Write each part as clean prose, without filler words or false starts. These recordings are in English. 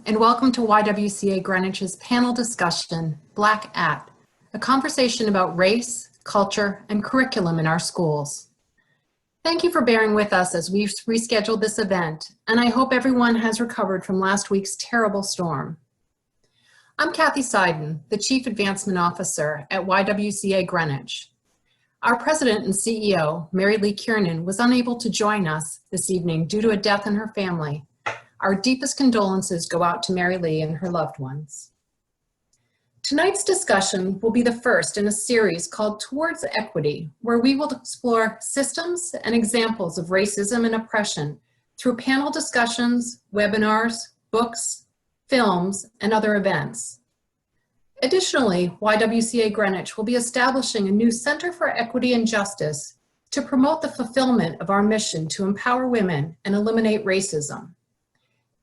and welcome to YWCA Greenwich's panel discussion, Black At, a conversation about race, culture, and curriculum in our schools. Thank you for bearing with us as we've rescheduled this event, and I hope everyone has recovered from last week's terrible storm. I'm Kathy Seiden, the Chief Advancement Officer at YWCA Greenwich. Our President and CEO, Mary Lee Kiernan, was unable to join us this evening due to a death in her family. Our deepest condolences go out to Mary Lee and her loved ones. Tonight's discussion will be the first in a series called Towards Equity, where we will explore systems and examples of racism and oppression through panel discussions, webinars, books, films, and other events. Additionally, YWCA Greenwich will be establishing a new Center for Equity and Justice to promote the fulfillment of our mission to empower women and eliminate racism.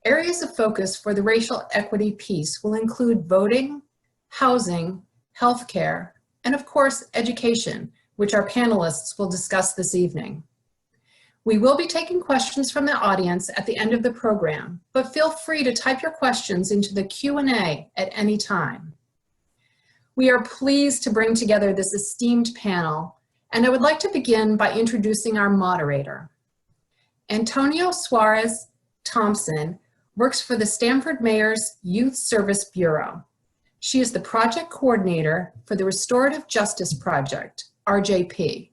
Areas of focus for the racial equity piece will include voting, housing, healthcare, and of course, education, which our panelists will discuss this evening. We will be taking questions from the audience at the end of the program, but feel free to type your questions into the Q&A at any time. We are pleased to bring together this esteemed panel, and I would like to begin by introducing our moderator. Antonia Suarez Thompson works for the Stamford Mayor's Youth Service Bureau. She is the project coordinator for the Restorative Justice Project, RJP.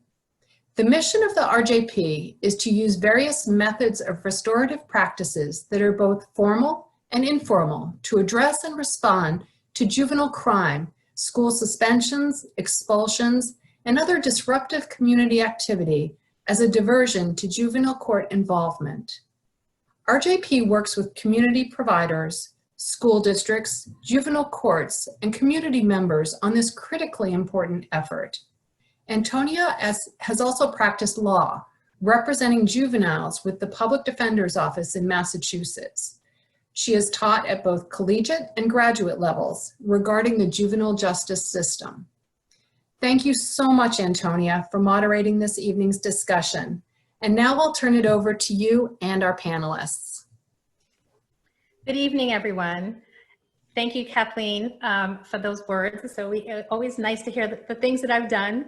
The mission of the RJP is to use various methods of restorative practices that are both formal and informal to address and respond to juvenile crime, school suspensions, expulsions, and other disruptive community activity as a diversion to juvenile court involvement. RJP works with community providers, school districts, juvenile courts, and community members on this critically important effort. Antonia has also practiced law, representing juveniles with the Public Defender's Office in Massachusetts. She has taught at both collegiate and graduate levels regarding the juvenile justice system. Thank you so much, Antonia, for moderating this evening's discussion. And now I'll turn it over to you and our panelists. Good evening, everyone. Thank you, Kathleen, for those words. So always nice to hear the things that I've done.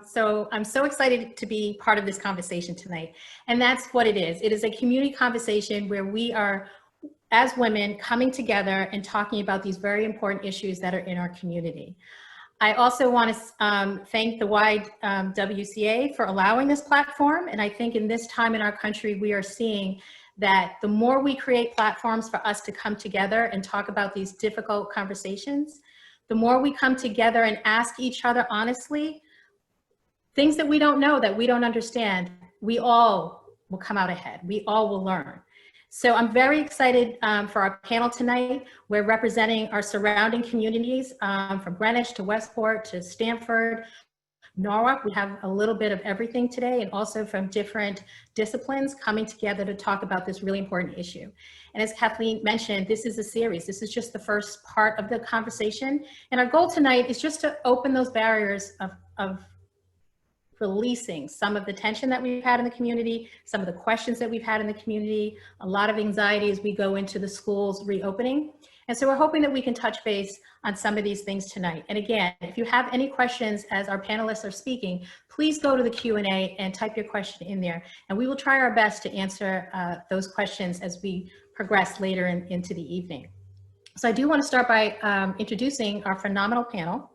So I'm so excited to be part of this conversation tonight. And that's what it is. It is a community conversation where we are, as women, coming together and talking about these very important issues that are in our community. I also want to thank the YWCA for allowing this platform. And I think in this time in our country, we are seeing that the more we create platforms for us to come together and talk about these difficult conversations, the more we come together and ask each other honestly, things that we don't know, that we don't understand, we all will come out ahead. We all will learn. So I'm very excited for our panel tonight. We're representing our surrounding communities from Greenwich to Westport to Stamford, Norwalk. We have a little bit of everything today, and also from different disciplines coming together to talk about this really important issue. And as Kathleen mentioned, this is a series. This is just the first part of the conversation. And our goal tonight is just to open those barriers of releasing some of the tension that we've had in the community, some of the questions that we've had in the community, a lot of anxiety as we go into the schools reopening. And so we're hoping that we can touch base on some of these things tonight. And again, if you have any questions as our panelists are speaking, please go to the Q&A and type your question in there. And we will try our best to answer those questions as we progress later into the evening. So I do want to start by introducing our phenomenal panel.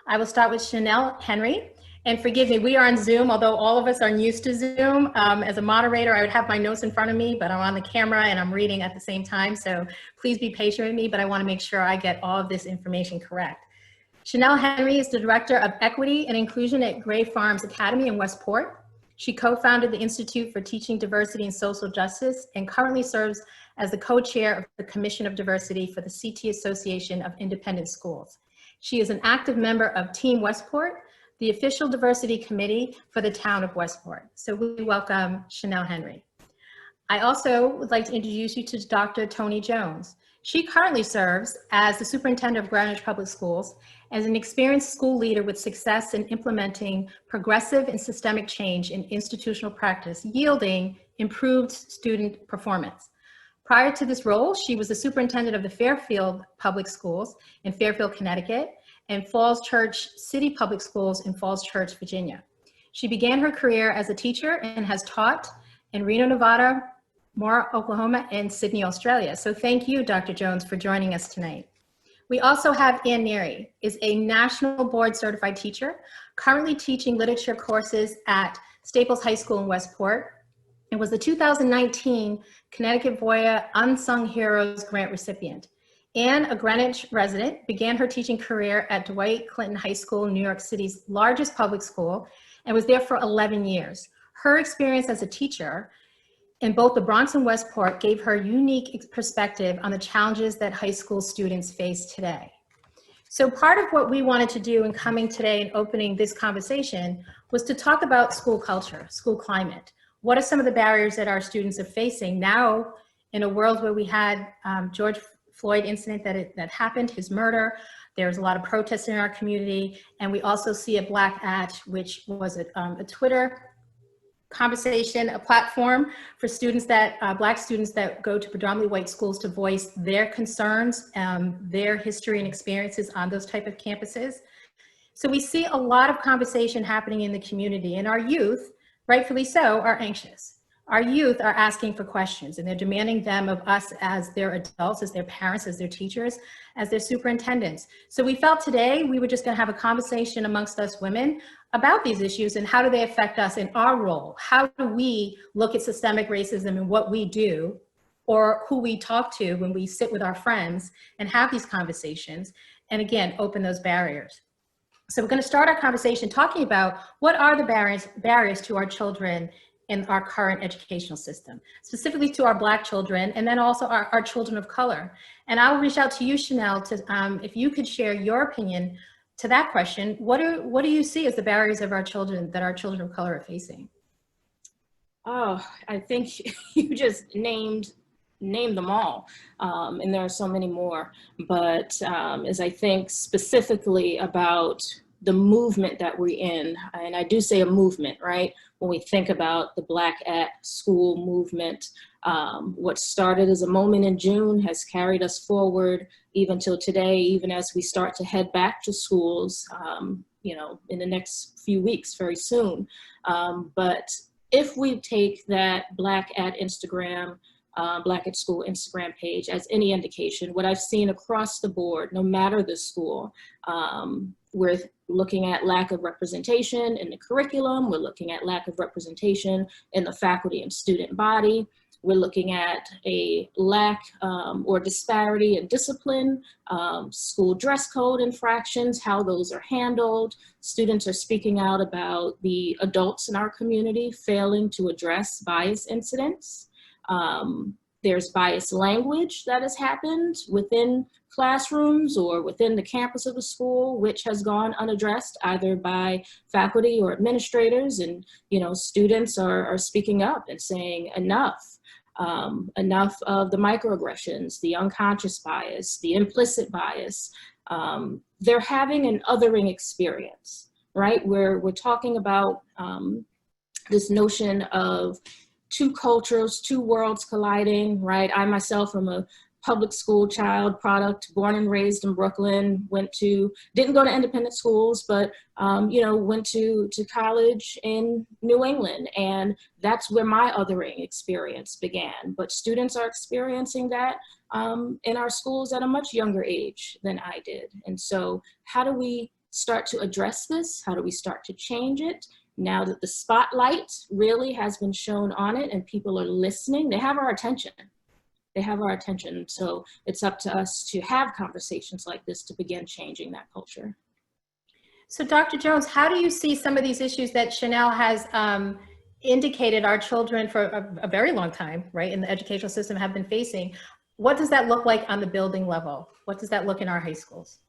I will start with Shanelle Henry. And forgive me, we are on Zoom, although all of us are used to Zoom. As a moderator, I would have my notes in front of me, but I'm on the camera and I'm reading at the same time. So please be patient with me, but I want to make sure I get all of this information correct. Shanelle Henry is the Director of Equity and Inclusion at Gray Farms Academy in Westport. She co-founded the Institute for Teaching Diversity and Social Justice and currently serves as the co-chair of the Commission of Diversity for the CT Association of Independent Schools. She is an active member of Team Westport, the official diversity committee for the town of Westport. So we welcome Shanelle Henry. I also would like to introduce you to Dr. Toni Jones. She currently serves as the superintendent of Greenwich Public Schools as an experienced school leader with success in implementing progressive and systemic change in institutional practice, yielding improved student performance. Prior to this role, she was the superintendent of the Fairfield Public Schools in Fairfield, Connecticut, and Falls Church City Public Schools in Falls Church, Virginia. She began her career as a teacher and has taught in Reno, Nevada, Moore, Oklahoma, and Sydney, Australia. So thank you, Dr. Jones, for joining us tonight. We also have Neary, is a national board certified teacher, currently teaching literature courses at Staples High School in Westport, and was the 2019 Connecticut Voya Unsung Heroes Grant recipient. Anne, a Greenwich resident, began her teaching career at Dwight Clinton High School, New York City's largest public school, and was there for 11 years. Her experience as a teacher in both the Bronx and Westport gave her unique perspective on the challenges that high school students face today. So part of what we wanted to do in coming today and opening this conversation was to talk about school culture, school climate. What are some of the barriers that our students are facing now in a world where we had George Floyd incident that happened, his murder. There's a lot of protests in our community. And we also see a Black at, which was a Twitter conversation, a platform for students that, Black students that go to predominantly white schools to voice their concerns, their history and experiences on those type of campuses. So we see a lot of conversation happening in the community, and our youth, rightfully so, are anxious. Our youth are asking for questions, and they're demanding them of us as their adults, as their parents, as their teachers, as their superintendents. So we felt today we were just gonna have a conversation amongst us women about these issues and how do they affect us in our role? How do we look at systemic racism and what we do, or who we talk to when we sit with our friends and have these conversations, and again, open those barriers. So we're gonna start our conversation talking about what are the barriers to our children in our current educational system, specifically to our Black children, and then also our children of color. And I'll reach out to you, Shanelle, to, if you could share your opinion to that question. What do you see as the barriers of our children that our children of color are facing? Oh, I think you just named them all, and there are so many more. But as I think specifically about the movement that we're in, and I do say a movement, right? When we think about the Black at School movement, what started as a moment in June has carried us forward even till today, even as we start to head back to schools, you know, in the next few weeks, very soon. But if we take that Black at Instagram, Black at School Instagram page as any indication, what I've seen across the board, no matter the school, we're looking at lack of representation in the curriculum. We're looking at lack of representation in the faculty and student body. We're looking at a lack or disparity in discipline, school dress code infractions, how those are handled. Students are speaking out about the adults in our community failing to address bias incidents. There's biased language that has happened within classrooms or within the campus of the school, which has gone unaddressed either by faculty or administrators. And, you know, students are speaking up and saying enough. Enough of the microaggressions, the unconscious bias, the implicit bias. They're having an othering experience, right? We're talking about this notion of two cultures, two worlds colliding, right? I myself am a public school child product, born and raised in Brooklyn, didn't go to independent schools, but you know, went to college in New England, and that's where my othering experience began. But students are experiencing that in our schools at a much younger age than I did. And so how do we start to address this? How do we start to change it? Now that the spotlight really has been shown on it and people are listening, they have our attention. They have our attention. So it's up to us to have conversations like this to begin changing that culture. So Dr. Jones, how do you see some of these issues that Shanelle has indicated our children for a very long time, right, in the educational system have been facing? What does that look like on the building level? What does that look in our high schools?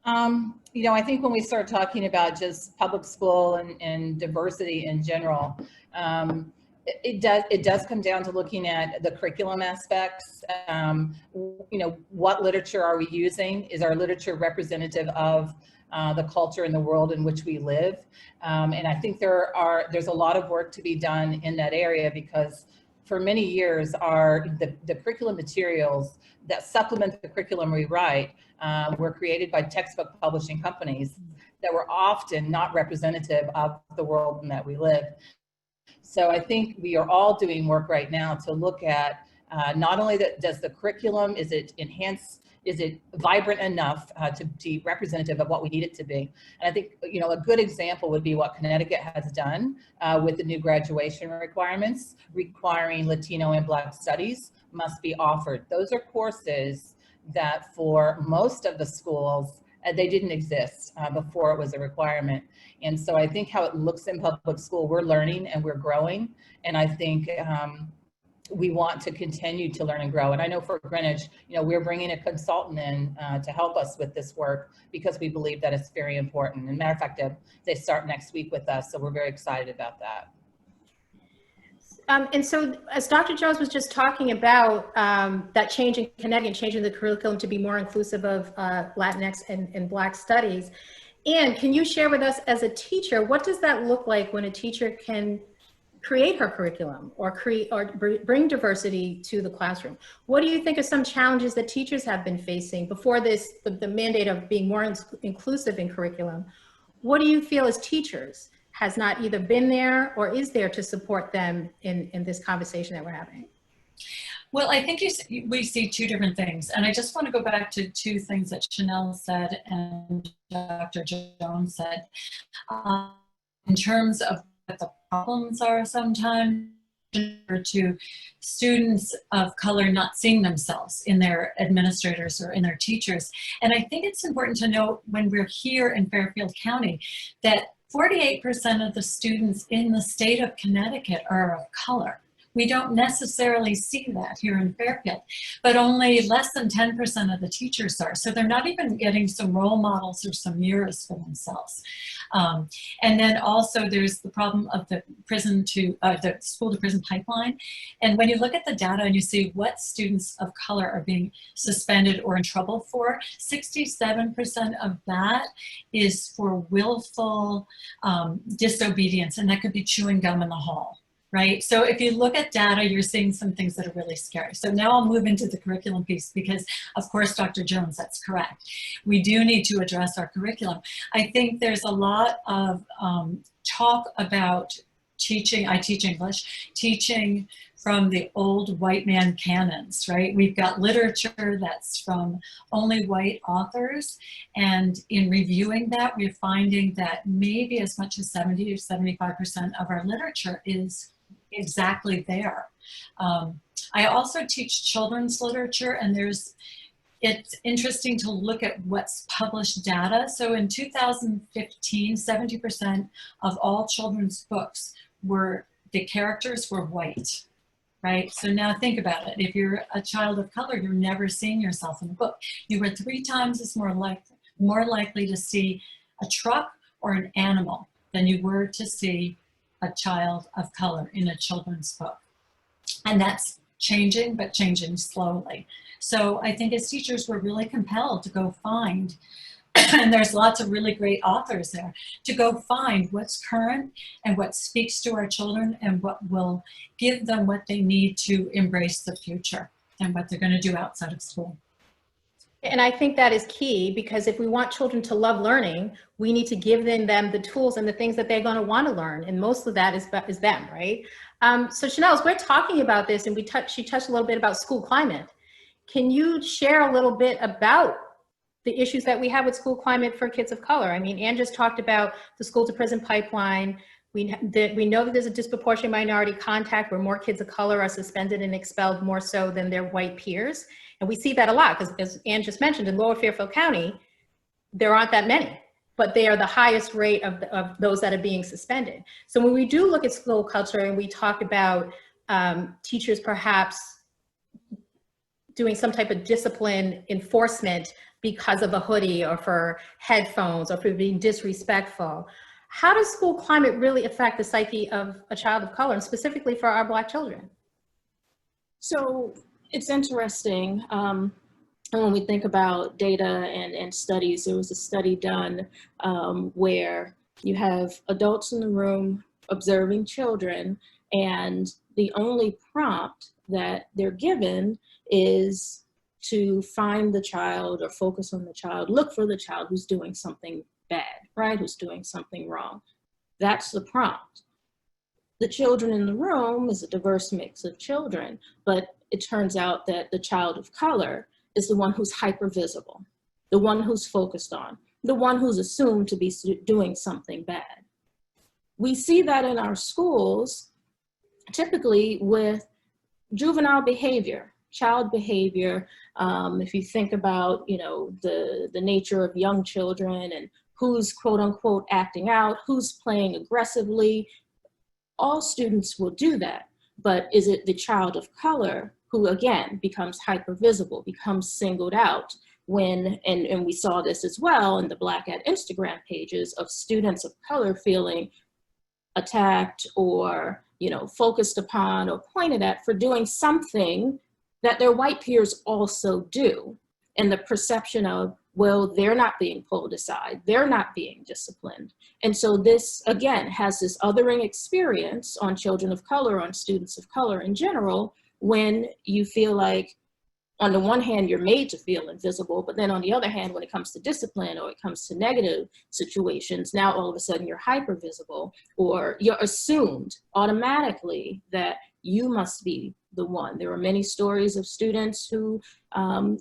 You know, I think when we start talking about just public school and diversity in general, it does come down to looking at the curriculum aspects. You know, what literature are we using? Is our literature representative of the culture and the world in which we live? And I think there's a lot of work to be done in that area, because for many years, the curriculum materials that supplement the curriculum we write were created by textbook publishing companies that were often not representative of the world in that we live. So I think we are all doing work right now to look at not only that, does the curriculum, is it enhanced, is it vibrant enough to be representative of what we need it to be? And I think, you know, a good example would be what Connecticut has done with the new graduation requirements, requiring Latino and Black studies must be offered. Those are courses that for most of the schools, they didn't exist before it was a requirement. And so I think how it looks in public school, we're learning and we're growing. And I think we want to continue to learn and grow. And I know for Greenwich, you know, we're bringing a consultant in to help us with this work because we believe that it's very important. And matter of fact, they start next week with us. So we're very excited about that. And so as Dr. Jones was just talking about that change in Connecticut, changing the curriculum to be more inclusive of Latinx and Black studies. And can you share with us as a teacher, what does that look like when a teacher can create her curriculum or bring diversity to the classroom? What do you think are some challenges that teachers have been facing before this, the mandate of being more inclusive in curriculum? What do you feel as teachers has not either been there or is there to support them in this conversation that we're having? Well, I think we see two different things. And I just want to go back to two things that Shanelle said and Dr. Jones said. In terms of what the problems are sometimes, to students of color not seeing themselves in their administrators or in their teachers. And I think it's important to note when we're here in Fairfield County that 48% of the students in the state of Connecticut are of color. We don't necessarily see that here in Fairfield, but only less than 10% of the teachers are. So they're not even getting some role models or some mirrors for themselves. And then also there's the problem of the the school to prison pipeline. And when you look at the data and you see what students of color are being suspended or in trouble for, 67% of that is for willful disobedience, and that could be chewing gum in the hall. Right? So if you look at data, you're seeing some things that are really scary. So now I'll move into the curriculum piece because, of course, Dr. Jones, that's correct. We do need to address our curriculum. I think there's a lot of talk about teaching. I teach English, teaching from the old white man canons, right? We've got literature that's from only white authors. And in reviewing that, we're finding that maybe as much as 70 or 75% of our literature is exactly there. I also teach children's literature, and it's interesting to look at what's published data. So in 2015, 70% of all children's books the characters were white, right? So now think about it. If you're a child of color, you're never seeing yourself in a book. You were 3 times as more likely to see a truck or an animal than you were to see a child of color in a children's book. And that's changing, but changing slowly. So I think as teachers, we're really compelled to go find, and there's lots of really great authors there, to go find what's current and what speaks to our children and what will give them what they need to embrace the future and what they're going to do outside of school. And I think that is key, because if we want children to love learning, we need to give them the tools and the things that they're going to want to learn. And most of that is them, right? So Shanelle, as we're talking about this, and she touched a little bit about school climate. Can you share a little bit about the issues that we have with school climate for kids of color? I mean, Ann just talked about the school to prison pipeline. We know that there's a disproportionate minority contact where more kids of color are suspended and expelled more so than their white peers. And we see that a lot because, as Ann just mentioned, in Lower Fairfield County, there aren't that many, but they are the highest rate of those that are being suspended. So when we do look at school culture and we talk about teachers perhaps doing some type of discipline enforcement because of a hoodie or for headphones or for being disrespectful, how does school climate really affect the psyche of a child of color, and specifically for our Black children? So it's interesting. And when we think about data and studies, there was a study done where you have adults in the room observing children, and the only prompt that they're given is to find the child or focus on the child, look for the child who's doing something bad, right? Who's doing something wrong. That's the prompt. The children in the room is a diverse mix of children, but it turns out that the child of color is the one who's hyper visible, the one who's focused on, the one who's assumed to be doing something bad. We see that in our schools, typically with juvenile behavior, child behavior. If you think about, you know, the nature of young children and who's quote unquote acting out, who's playing aggressively, all students will do that. But is it the child of color who again becomes hyper visible, becomes singled out when, and we saw this as well in the Black at Instagram pages of students of color feeling attacked or, you know, focused upon or pointed at for doing something that their white peers also do. And the perception of, well, they're not being pulled aside, they're not being disciplined. And so this, again, has this othering experience on children of color, on students of color in general, when you feel like, on the one hand, you're made to feel invisible, but then on the other hand, when it comes to discipline or it comes to negative situations, now all of a sudden you're hyper visible, or you're assumed automatically that you must be the one. There are many stories of students who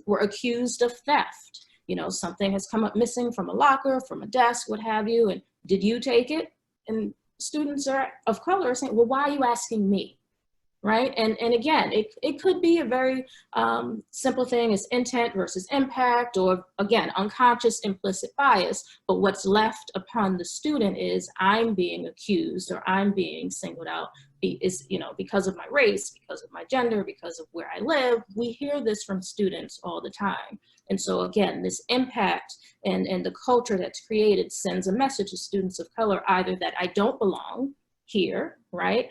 were accused of theft. You know, something has come up missing from a locker, from a desk, what have you, and did you take it? And students of color are saying, well, why are you asking me? Right? And again, it could be a very simple thing as intent versus impact, or again, unconscious implicit bias, but what's left upon the student is I'm being accused or I'm being singled out is, you know, because of my race, because of my gender, because of where I live. We hear this from students all the time. And so again, this impact and the culture that's created sends a message to students of color, either that I don't belong here, right?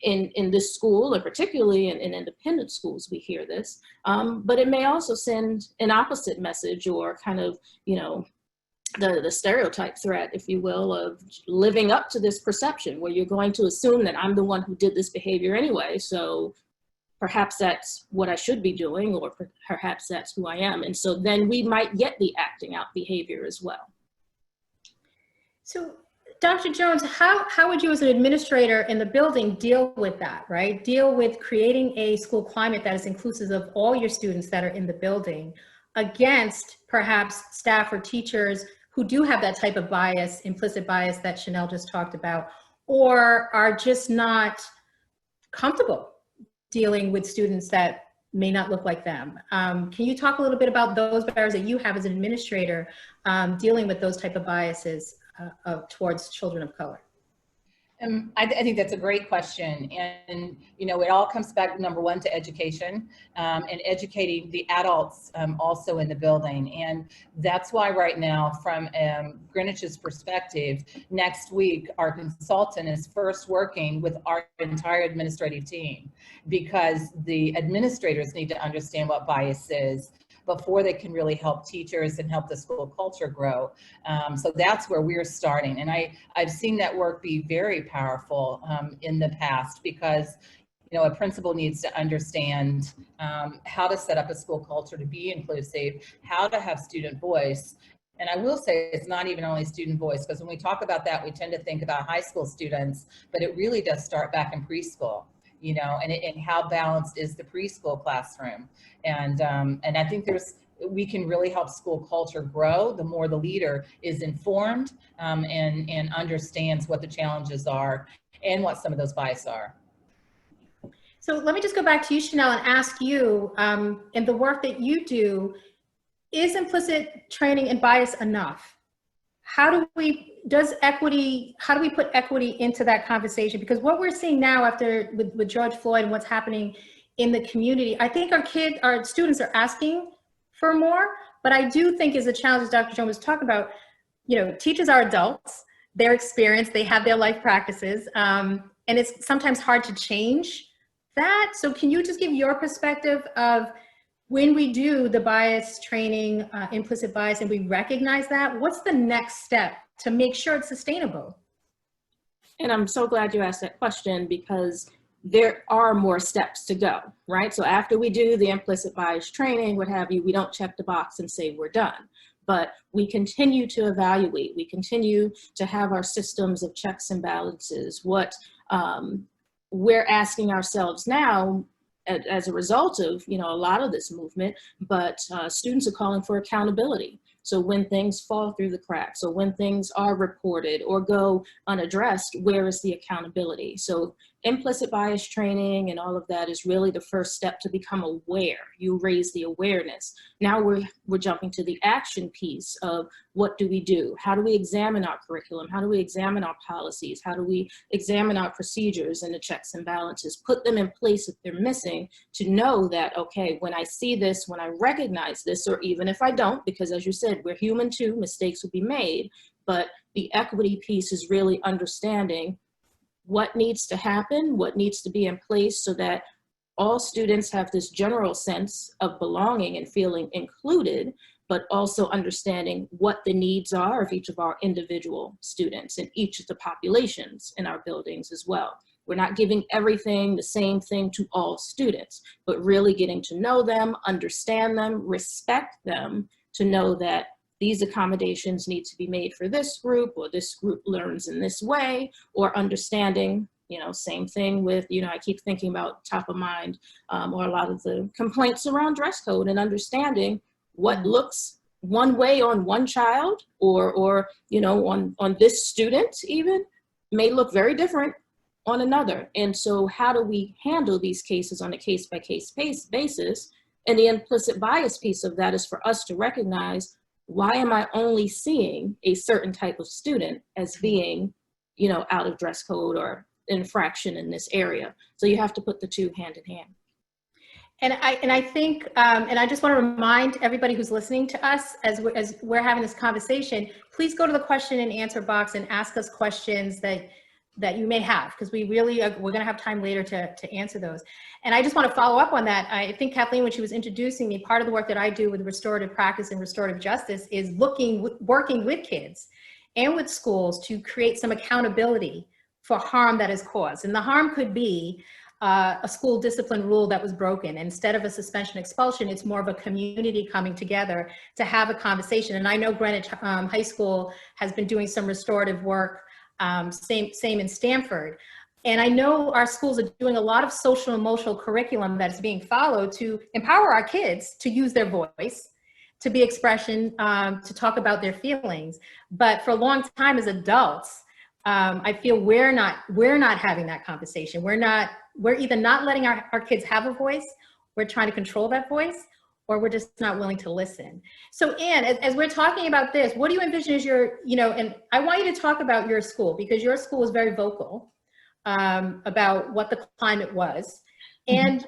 In this school, and particularly in independent schools, we hear this, but it may also send an opposite message, or kind of, you know, the stereotype threat, if you will, of living up to this perception where you're going to assume that I'm the one who did this behavior anyway, so perhaps that's what I should be doing, or perhaps that's who I am. And so then we might get the acting out behavior as well. So Dr. Jones, how would you as an administrator in the building deal with that, right? Deal with creating a school climate that is inclusive of all your students that are in the building against perhaps staff or teachers who do have that type of bias, implicit bias that Shanelle just talked about, or are just not comfortable dealing with students that may not look like them. Can you talk a little bit about those barriers that you have as an administrator dealing with those type of biases towards children of color? I think that's a great question. And, you know, it all comes back, number one, to education and educating the adults also in the building. And that's why right now, from Greenwich's perspective, next week, our consultant is first working with our entire administrative team, because the administrators need to understand what bias is before they can really help teachers and help the school culture grow. So that's where we're starting. And I've seen that work be very powerful in the past, because, you know, a principal needs to understand how to set up a school culture to be inclusive, how to have student voice. And I will say it's not even only student voice, because when we talk about that, we tend to think about high school students, but it really does start back in preschool. You know, and how balanced is the preschool classroom? And I think we can really help school culture grow the more the leader is informed and understands what the challenges are and what some of those biases are. So let me just go back to you, Shanelle, and ask you, in the work that you do, is implicit training and bias enough? How do we put equity into that conversation? Because what we're seeing now with George Floyd and what's happening in the community, I think our students are asking for more, but I do think is a challenge, as Dr. Jones was talking about, you know, teachers are adults, they're experienced, they have their life practices, and it's sometimes hard to change that. So can you just give your perspective of, when we do the bias training, implicit bias, and we recognize that, what's the next step to make sure it's sustainable? And I'm so glad you asked that question, because there are more steps to go, right? So after we do the implicit bias training, what have you, we don't check the box and say we're done. But we continue to evaluate. We continue to have our systems of checks and balances. What we're asking ourselves now, as a result of, you know, a lot of this movement, but students are calling for accountability. So when things fall through the cracks, or when things are reported or go unaddressed, where is the accountability? So implicit bias training and all of that is really the first step to become aware. You raise the awareness. Now we're jumping to the action piece of what do we do? How do we examine our curriculum? How do we examine our policies? How do we examine our procedures and the checks and balances? Put them in place if they're missing, to know that, okay, when I see this, when I recognize this, or even if I don't, because as you said, we're human too, mistakes will be made, but the equity piece is really understanding what needs to happen, what needs to be in place so that all students have this general sense of belonging and feeling included, but also understanding what the needs are of each of our individual students and each of the populations in our buildings as well. We're not giving everything the same thing to all students, but really getting to know them, understand them, respect them, to know that these accommodations need to be made for this group, or this group learns in this way, or understanding, you know, same thing with, you know, I keep thinking about top of mind, or a lot of the complaints around dress code, and understanding what looks one way on one child, or you know, on this student even, may look very different on another. And so how do we handle these cases on a case-by-case basis? And the implicit bias piece of that is for us to recognize, why am I only seeing a certain type of student as being, you know, out of dress code or infraction in this area? So you have to put the two hand in hand. And I think, and I just want to remind everybody who's listening to us as we're having this conversation, please go to the question and answer box and ask us questions that you may have, because we're going to have time later to answer those. And I just want to follow up on that. I think Kathleen, when she was introducing me, part of the work that I do with restorative practice and restorative justice is working with kids and with schools to create some accountability for harm that is caused. And the harm could be a school discipline rule that was broken. Instead of a suspension expulsion, it's more of a community coming together to have a conversation. And I know Greenwich High School has been doing some restorative work, same in Stamford. And I know our schools are doing a lot of social emotional curriculum that's being followed to empower our kids to use their voice, to be expression, to talk about their feelings. But for a long time as adults, I feel we're not having that conversation. We're either not letting our kids have a voice, we're trying to control that voice, or we're just not willing to listen. So Anne, as we're talking about this, what do you envision as your, you know, and I want you to talk about your school, because your school is very vocal about what the climate was, and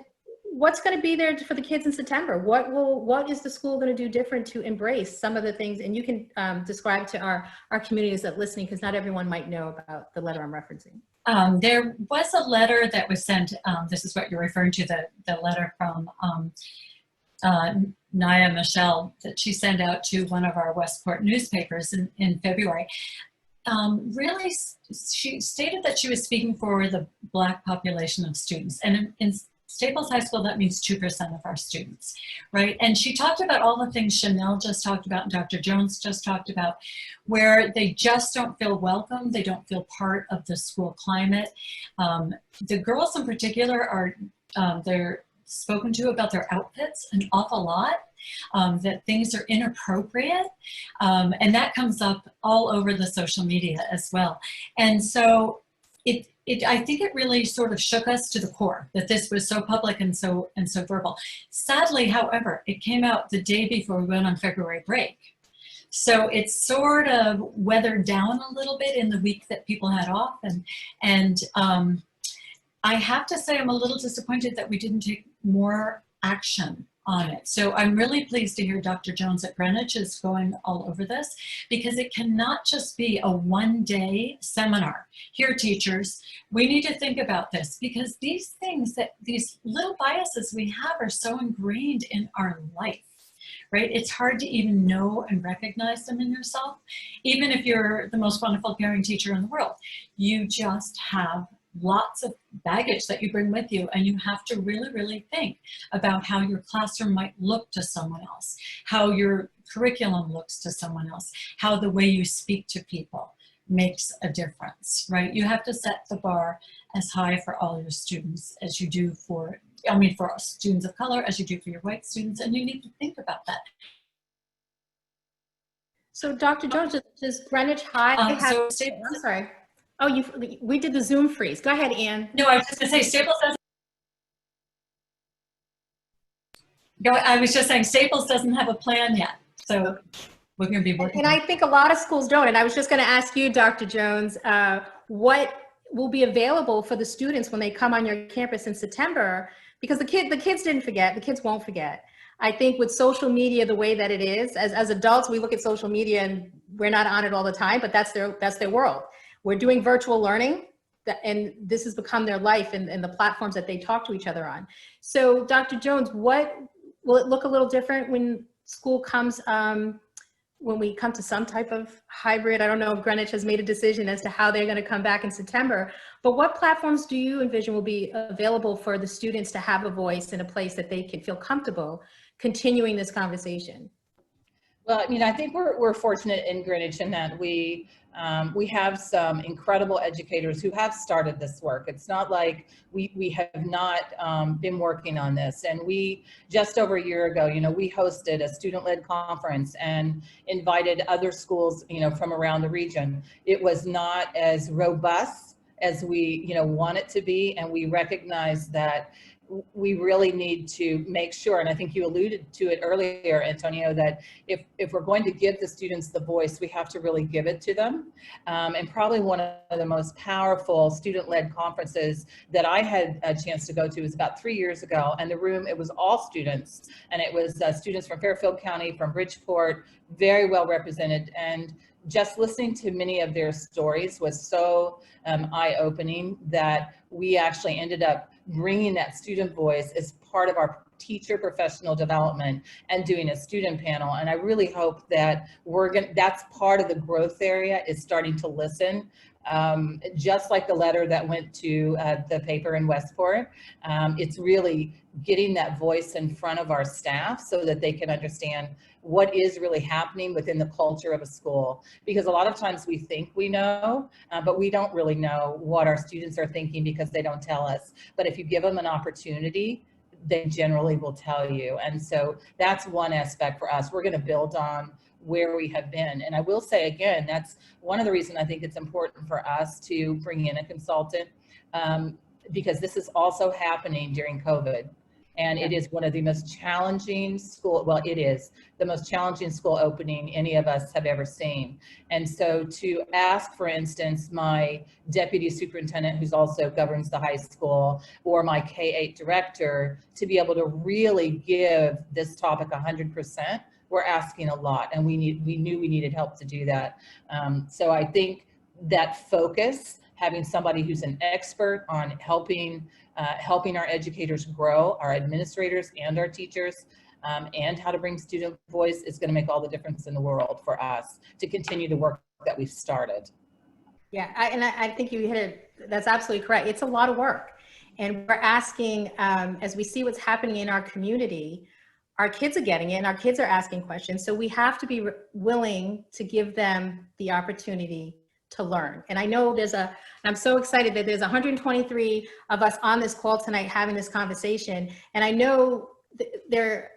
what's going to be there for the kids in September. What is the school going to do different to embrace some of the things? And you can describe to our communities that are listening, because not everyone might know about the letter I'm referencing. There was a letter that was sent, this is what you're referring to, the letter from Naya Michelle that she sent out to one of our Westport newspapers in February. Really, she stated that she was speaking for the Black population of students. And in Staples High School, that means 2% of our students, right? And she talked about all the things Shanelle just talked about and Dr. Jones just talked about, where they just don't feel welcome. They don't feel part of the school climate. The girls in particular are, they're spoken to about their outfits an awful lot, that things are inappropriate, and that comes up all over the social media as well. And so I think it really sort of shook us to the core that this was so public and so verbal. Sadly, however, it came out the day before we went on February break. So it's sort of weathered down a little bit in the week that people had off, and I have to say I'm a little disappointed that we didn't take more action on it. So I'm really pleased to hear Dr. Jones at Greenwich is going all over this, because it cannot just be a one-day seminar. Here, teachers, we need to think about this, because these things, these little biases we have are so ingrained in our life, right? It's hard to even know and recognize them in yourself. Even if you're the most wonderful caring teacher in the world, you just have lots of baggage that you bring with you, and you have to really, really think about how your classroom might look to someone else, how your curriculum looks to someone else, how the way you speak to people makes a difference, right? You have to set the bar as high for all your students as you do for, for students of color, as you do for your white students, and you need to think about that. So Dr. Jones, does Greenwich High have, So I'm sorry. Oh, we did the Zoom freeze. Go ahead, Ann. No, I was just gonna say Staples doesn't. I was just saying Staples doesn't have a plan yet, so we're going to be working. And I think a lot of schools don't. And I was just going to ask you, Dr. Jones, what will be available for the students when they come on your campus in September? Because the kids didn't forget. The kids won't forget. I think with social media the way that it is, as adults, we look at social media and we're not on it all the time, but that's their world. We're doing virtual learning, and this has become their life and the platforms that they talk to each other on. So Dr. Jones, what will it look a little different when school comes, when we come to some type of hybrid? I don't know if Greenwich has made a decision as to how they're going to come back in September, but what platforms do you envision will be available for the students to have a voice in a place that they can feel comfortable continuing this conversation? Well, I think we're fortunate in Greenwich in that we have some incredible educators who have started this work. It's not like we have not been working on this. And we, just over a year ago, we hosted a student-led conference and invited other schools, from around the region. It was not as robust as we, want it to be. And we recognize that we really need to make sure, and I think you alluded to it earlier, Antonia, that if we're going to give the students the voice, we have to really give it to them. And probably one of the most powerful student-led conferences that I had a chance to go to was about 3 years ago, and the room, it was all students, and it was students from Fairfield County, from Bridgeport, very well represented, and just listening to many of their stories was so eye-opening that we actually ended up bringing that student voice as part of our teacher professional development and doing a student panel. And I really hope that that's part of the growth area, is starting to listen. Just like the letter that went to the paper in Westport, it's really getting that voice in front of our staff so that they can understand what is really happening within the culture of a school. Because a lot of times we think we know, but we don't really know what our students are thinking because they don't tell us. But if you give them an opportunity, they generally will tell you. And so that's one aspect for us. We're going to build on where we have been. And I will say again, that's one of the reasons I think it's important for us to bring in a consultant, because this is also happening during COVID. And it is one of the most challenging it is the most challenging school opening any of us have ever seen. And so to ask, for instance, my deputy superintendent, who's also governs the high school, or my K-8 director, to be able to really give this topic 100%, we're asking a lot, and we knew we needed help to do that. So I think that focus, having somebody who's an expert on helping our educators grow, our administrators and our teachers, and how to bring student voice, is going to make all the difference in the world for us to continue the work that we've started. Yeah, I think you hit it. That's absolutely correct. It's a lot of work. And we're asking, as we see what's happening in our community, our kids are getting it and our kids are asking questions. So we have to be willing to give them the opportunity to learn. And I know I'm so excited that there's 123 of us on this call tonight having this conversation. And I know there,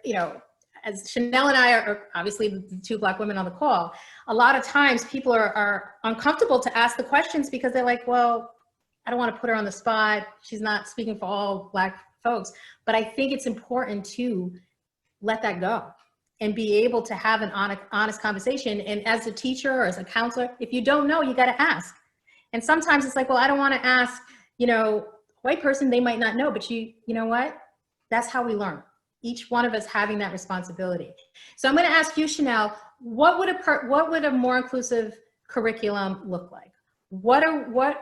as Shanelle and I are obviously the two Black women on the call, a lot of times people are uncomfortable to ask the questions because they're like, well, I don't want to put her on the spot. She's not speaking for all Black folks. But I think it's important to let that go and be able to have an honest conversation. And as a teacher or as a counselor, if you don't know, you got to ask. And sometimes it's like, well, I don't want to ask, white person, they might not know, but you know what? That's how we learn. Each one of us having that responsibility. So I'm going to ask you, Shanelle, what would a more inclusive curriculum look like? What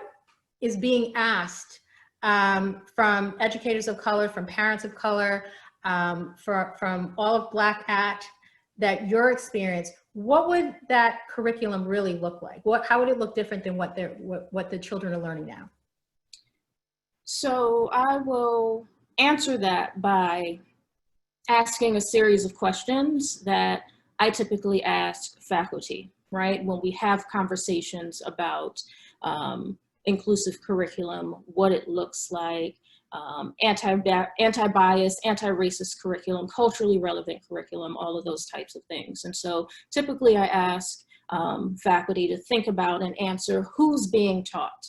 is being asked from educators of color, from parents of color, from all of Black at that your experience, what would that curriculum really look like? How would it look different than what the children are learning now? So I will answer that by asking a series of questions that I typically ask faculty, right? When we have conversations about inclusive curriculum, what it looks like, anti-bias, anti-racist curriculum, culturally relevant curriculum, all of those types of things. And so typically I ask faculty to think about and answer who's being taught,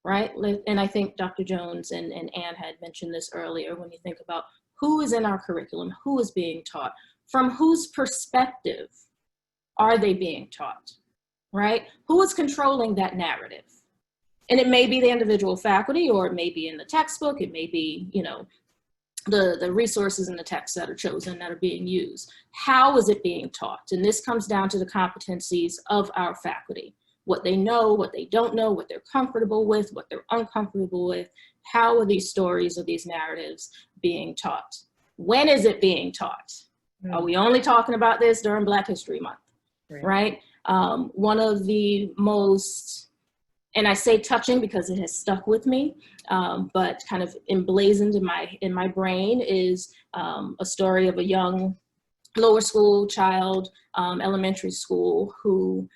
right? And I think Dr. Jones and Ann had mentioned this earlier. When you think about who is in our curriculum, who is being taught, from whose perspective are they being taught, right? Who is controlling that narrative? And it may be the individual faculty, or it may be in the textbook, it may be, you know, the resources in the text that are chosen that are being used. How is it being taught? And this comes down to the competencies of our faculty. What they know, what they don't know, what they're comfortable with, what they're uncomfortable with. How are these stories or these narratives being taught? When is it being taught? Are we only talking about this during Black History Month, right? One of the most, and I say touching because it has stuck with me, but kind of emblazoned in my brain is a story of a young lower school child, elementary school, who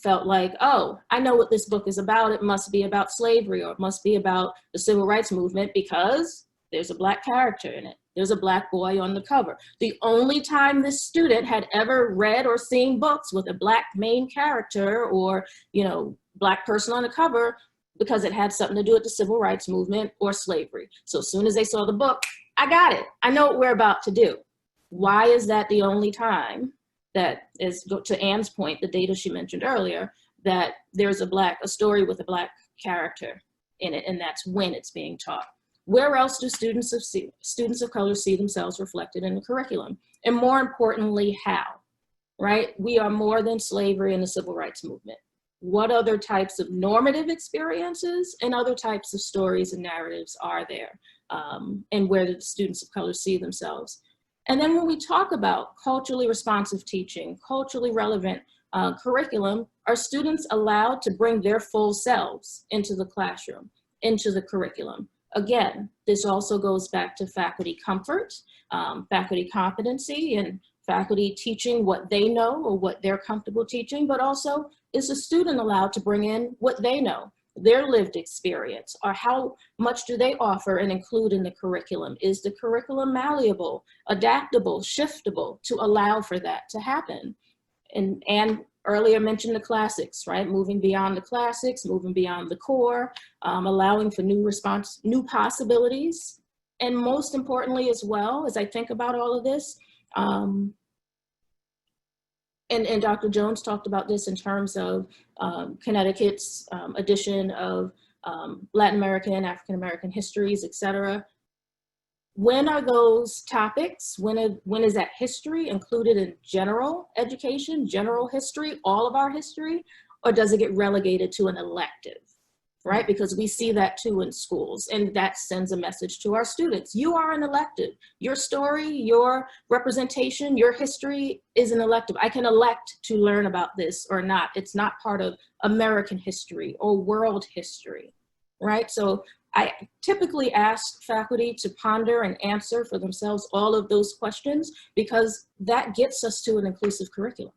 felt like, oh, I know what this book is about. It must be about slavery, or it must be about the civil rights movement because there's a Black character in it. There's a Black boy on the cover. The only time this student had ever read or seen books with a Black main character, or, you know, Black person on the cover, because it had something to do with the civil rights movement or slavery. So as soon as they saw the book, I got it. I know what we're about to do. Why is that the only time that is, to Ann's point, the data she mentioned earlier, that there's a story with a Black character in it, and that's when it's being taught? Where else do students of color see themselves reflected in the curriculum? And more importantly, how, right? We are more than slavery and the civil rights movement. What other types of normative experiences and other types of stories and narratives are there? And where do the students of color see themselves? And then when we talk about culturally responsive teaching, culturally relevant curriculum, are students allowed to bring their full selves into the classroom, into the curriculum? Again, this also goes back to faculty comfort, faculty competency, and faculty teaching what they know or what they're comfortable teaching, but also, is a student allowed to bring in what they know, their lived experience, or how much do they offer and include in the curriculum? Is the curriculum malleable, adaptable, shiftable to allow for that to happen? And earlier mentioned the classics, right? Moving beyond the classics, moving beyond the core, allowing for new possibilities. And most importantly as well, as I think about all of this, and Dr. Jones talked about this in terms of Connecticut's addition of Latin American, African American histories, et cetera. When are those topics, when is that history included in general education, general history, all of our history, or does it get relegated to an elective, right? Because we see that too in schools, and that sends a message to our students. You are an elective. Your story, your representation, your history is an elective. I can elect to learn about this or not. It's not part of American history or world history, right? So I typically ask faculty to ponder and answer for themselves all of those questions, because that gets us to an inclusive curriculum.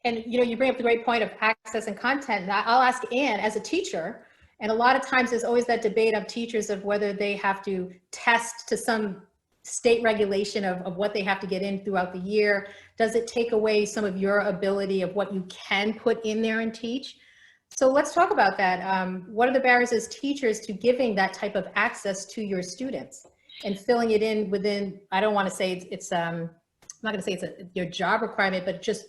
And you know, you bring up the great point of access and content. And I'll ask Ann, as a teacher, and a lot of times there's always that debate of teachers of whether they have to test to some state regulation of what they have to get in throughout the year. Does it take away some of your ability of what you can put in there and teach? So let's talk about that. What are the barriers as teachers to giving that type of access to your students and filling it in within, I don't want to say it's I'm not going to say it's your job requirement, but just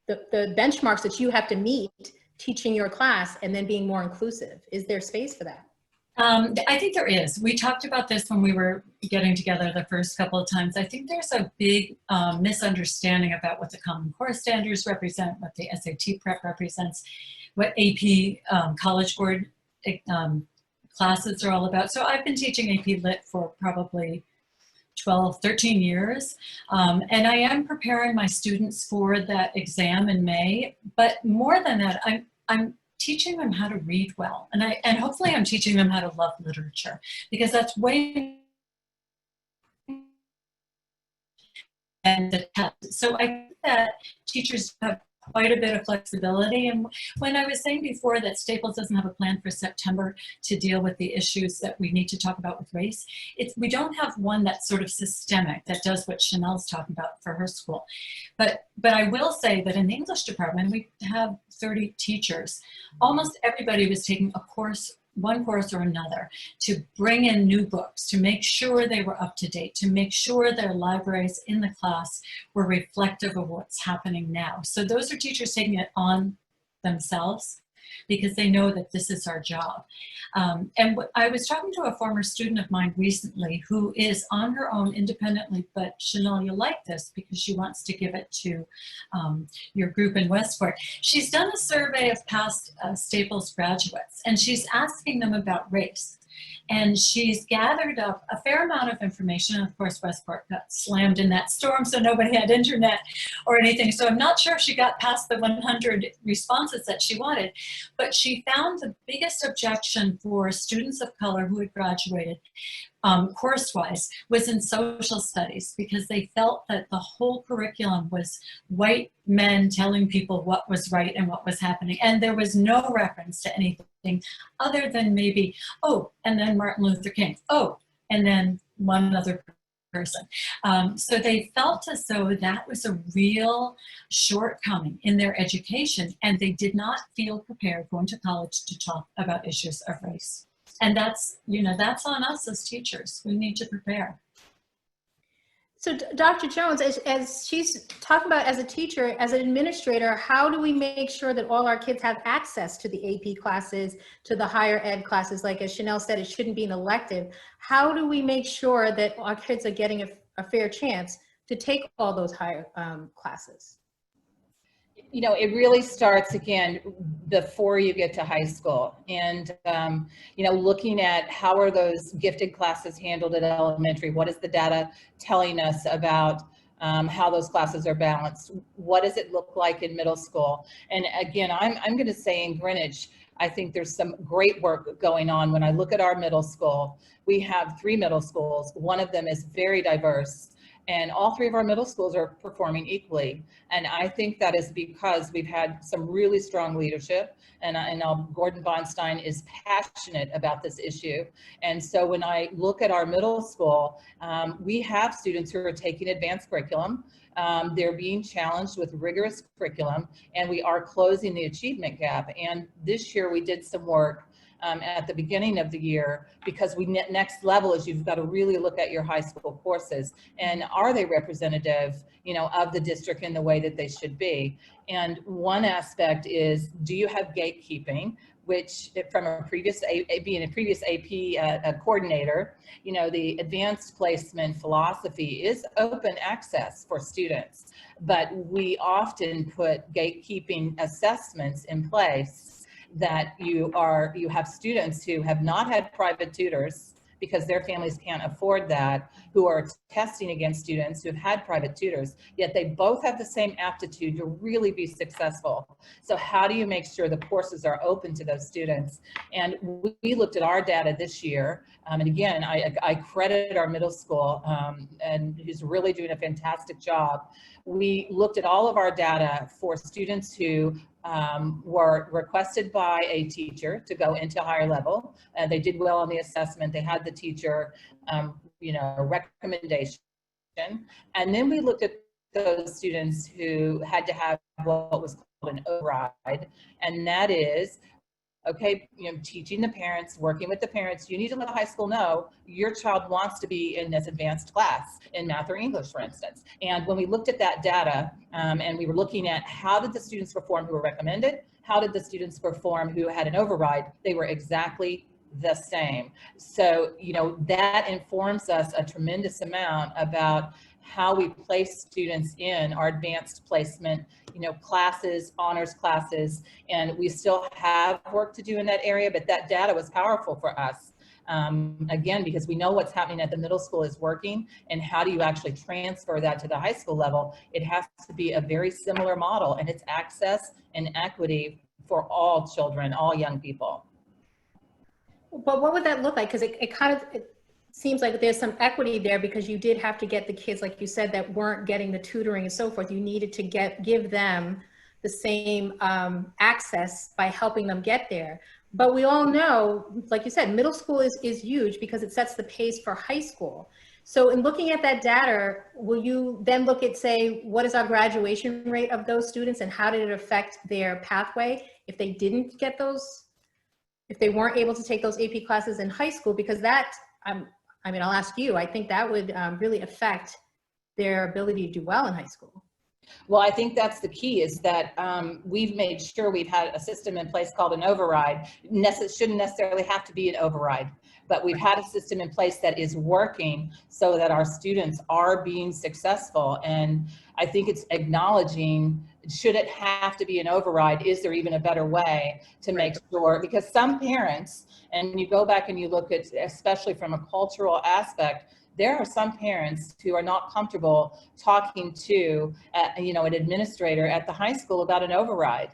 the benchmarks that you have to meet teaching your class and then being more inclusive? Is there space for that? I think there is. We talked about this when we were getting together the first couple of times. I think there's a big misunderstanding about what the Common Core standards represent, what the SAT prep represents, what AP College Board classes are all about. So I've been teaching AP Lit for probably 12, 13 years. And I am preparing my students for that exam in May. But more than that, I'm teaching them how to read well. And hopefully I'm teaching them how to love literature, because that's way. And the test. So I think that teachers have quite a bit of flexibility. And when I was saying before that Staples doesn't have a plan for September to deal with the issues that we need to talk about with race, we don't have one that's sort of systemic that does what Shanelle's talking about for her school. But I will say that in the English department, we have 30 teachers. Almost everybody was taking a course, one course or another, to bring in new books, to make sure they were up to date, to make sure their libraries in the class were reflective of what's happening now. So those are teachers taking it on themselves because they know that this is our job. And I was talking to a former student of mine recently who is on her own independently, but Shanelle, you'll like this because she wants to give it to your group in Westport. She's done a survey of past Staples graduates, and she's asking them about race. And she's gathered up a fair amount of information. Of course, Westport got slammed in that storm, so nobody had internet or anything. So I'm not sure if she got past the 100 responses that she wanted. But she found the biggest objection for students of color who had graduated course-wise was in social studies, because they felt that the whole curriculum was white men telling people what was right and what was happening. And there was no reference to anything other than maybe, oh, and then Martin Luther King, oh, and then one other person. So they felt as though that was a real shortcoming in their education, and they did not feel prepared going to college to talk about issues of race. And that's, that's on us as teachers. We need to prepare. So Dr. Jones, as she's talking about as a teacher, as an administrator, how do we make sure that all our kids have access to the AP classes, to the higher ed classes? Like as Shanelle said, it shouldn't be an elective. How do we make sure that our kids are getting a fair chance to take all those higher classes? It really starts again before you get to high school, and looking at how are those gifted classes handled at elementary. What is the data telling us about how those classes are balanced? What does it look like in middle school? And again, I'm going to say in Greenwich, I think there's some great work going on. When I look at our middle school, we have 3 middle schools. One of them is very diverse, and all 3 of our middle schools are performing equally. And I think that is because we've had some really strong leadership, and Gordon Bonstein is passionate about this issue. And so when I look at our middle school, we have students who are taking advanced curriculum. They're being challenged with rigorous curriculum, and we are closing the achievement gap. And this year we did some work at the beginning of the year, because next level is you've got to really look at your high school courses, and are they representative, of the district in the way that they should be. And one aspect is, do you have gatekeeping, which from being a previous AP coordinator, the advanced placement philosophy is open access for students, but we often put gatekeeping assessments in place that you have students who have not had private tutors because their families can't afford that, who are testing against students who have had private tutors, yet they both have the same aptitude to really be successful. So how do you make sure the courses are open to those students? And we looked at our data this year, and again, I credit our middle school, and who's really doing a fantastic job. We looked at all of our data for students who were requested by a teacher to go into higher level. They did well on the assessment. They had the teacher, recommendation. And then we looked at those students who had to have what was called an override. And that is, okay, teaching the parents, working with the parents, you need to let the high school know your child wants to be in this advanced class in math or English, for instance. And when we looked at that data, and we were looking at how did the students perform who were recommended, how did the students perform who had an override, they were exactly the same. So, that informs us a tremendous amount about how we place students in our advanced placement, classes, honors classes, and we still have work to do in that area, but that data was powerful for us. Again, because we know what's happening at the middle school is working, and how do you actually transfer that to the high school level? It has to be a very similar model, and it's access and equity for all children, all young people. But what would that look like? Because it seems like there's some equity there, because you did have to get the kids, like you said, that weren't getting the tutoring and so forth. You needed to give them the same access by helping them get there. But we all know, like you said, middle school is huge because it sets the pace for high school. So in looking at that data, will you then look at, say, what is our graduation rate of those students and how did it affect their pathway if they didn't get those, if they weren't able to take those AP classes in high school? Because that, I mean, I'll ask you, I think that would really affect their ability to do well in high school. Well, I think that's the key, is that we've made sure we've had a system in place called an override. It shouldn't necessarily have to be an override, but we've had a system in place that is working so that our students are being successful. And I think it's acknowledging, should it have to be an override? Is there even a better way to make sure? Because some parents, and you go back and you look at, especially from a cultural aspect, there are some parents who are not comfortable talking to, an administrator at the high school about an override.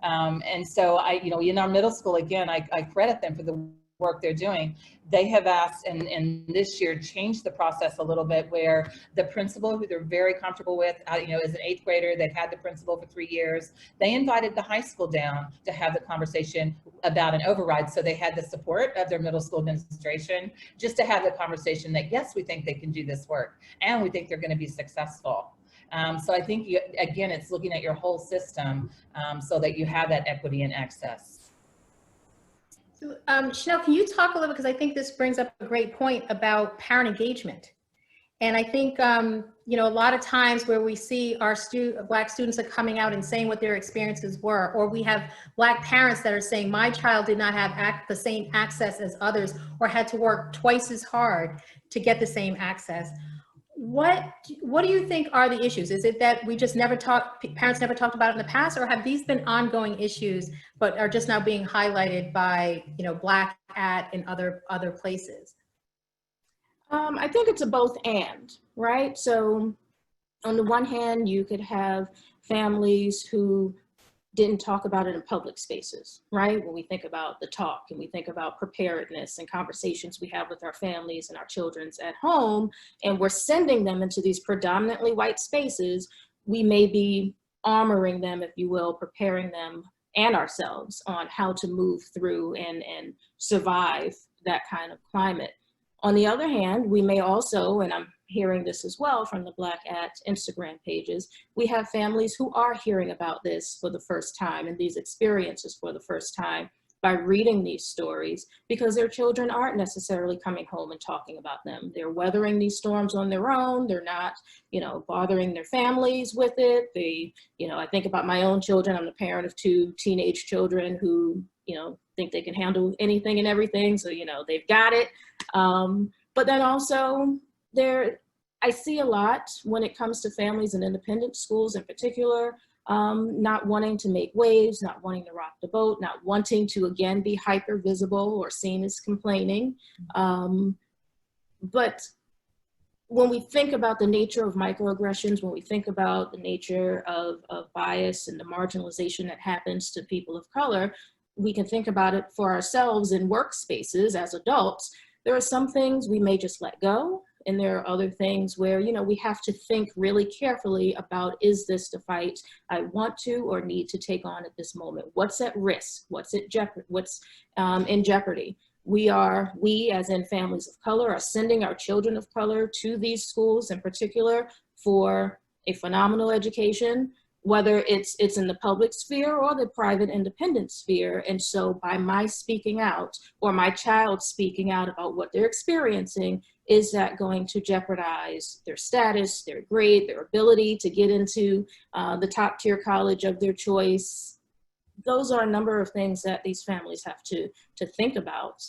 And so in our middle school, again, I credit them for the work they're doing. They have asked, and this year changed the process a little bit, where the principal, who they're very comfortable with, as an 8th grader, they've had the principal for 3 years, they invited the high school down to have the conversation about an override. So they had the support of their middle school administration just to have the conversation that, yes, we think they can do this work and we think they're going to be successful. So I think, again, it's looking at your whole system so that you have that equity and access. So, Shanelle, can you talk a little, because I think this brings up a great point about parent engagement. And I think, a lot of times where we see our Black students are coming out and saying what their experiences were, or we have Black parents that are saying, my child did not have the same access as others, or had to work twice as hard to get the same access. What do you think are the issues? Is it that we just parents never talked about it in the past, or have these been ongoing issues but are just now being highlighted by, Black at and other places? I think it's a both and, right? So on the one hand, you could have families who didn't talk about it in public spaces, right? When we think about the talk and we think about preparedness and conversations we have with our families and our children's at home, and we're sending them into these predominantly white spaces, we may be armoring them, if you will, preparing them and ourselves on how to move through and survive that kind of climate. On the other hand, we may also, and I'm hearing this as well from the Black at Instagram pages, we have families who are hearing about this for the first time and these experiences for the first time by reading these stories, because their children aren't necessarily coming home and talking about them. They're weathering these storms on their own. They're not, bothering their families with it. I think about my own children. I'm the parent of 2 teenage children who, think they can handle anything and everything. So, they've got it. But then also I see a lot when it comes to families and independent schools in particular, not wanting to make waves, not wanting to rock the boat, not wanting to, again, be hyper visible or seen as complaining. But when we think about the nature of microaggressions, when we think about the nature of bias and the marginalization that happens to people of color, we can think about it for ourselves in workspaces as adults. There are some things we may just let go, and there are other things where, we have to think really carefully about, is this the fight I want to or need to take on at this moment? What's at risk? What's in jeopardy? We as in families of color are sending our children of color to these schools in particular for a phenomenal education, whether it's in the public sphere or the private independent sphere. And so by my speaking out, or my child speaking out about what they're experiencing, is that going to jeopardize their status, their grade, their ability to get into the top tier college of their choice? Those are a number of things that these families have to think about.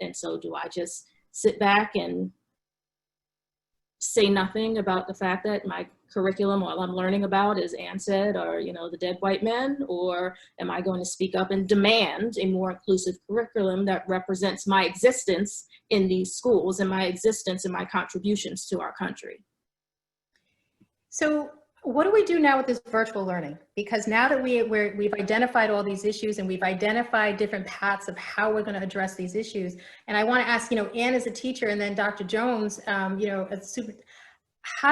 And so do I just sit back and say nothing about the fact that my curriculum, all I'm learning about is Ann said, or, the dead white men? Or am I going to speak up and demand a more inclusive curriculum that represents my existence in these schools and my existence and my contributions to our country? So what do we do now with this virtual learning? Because now that we've identified all these issues and we've identified different paths of how we're going to address these issues. And I want to ask, Ann as a teacher and then Dr. Jones, how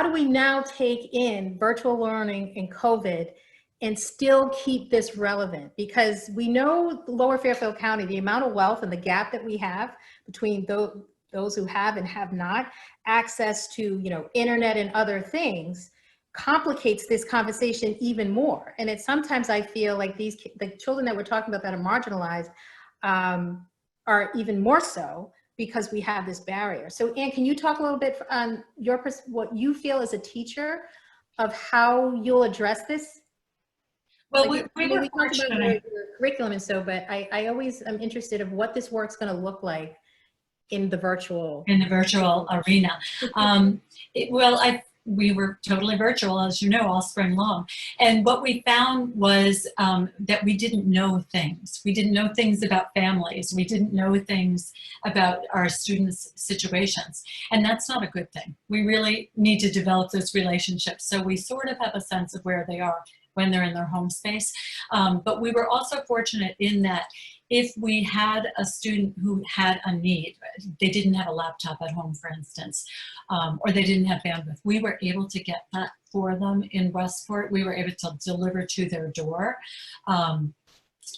do we now take in virtual learning and COVID and still keep this relevant? Because we know Lower Fairfield County, the amount of wealth and the gap that we have between those who have and have not access to, internet and other things complicates this conversation even more. And sometimes I feel like the children that we're talking about that are marginalized are even more so because we have this barrier. So Ann, can you talk a little bit on what you feel as a teacher of how you'll address this? Well, we were talked about fortunate. your curriculum and so, but I always am interested in what this work's going to look like in the virtual arena. We were totally virtual, as you know, all spring long. And what we found was that we didn't know things. We didn't know things about families. We didn't know things about our students' situations. And that's not a good thing. We really need to develop those relationships. So we sort of have a sense of where they are when they're in their home space. But we were also fortunate in that if we had a student who had a need, they didn't have a laptop at home, for instance, or they didn't have bandwidth, we were able to get that for them in Westport. We were able to deliver to their door.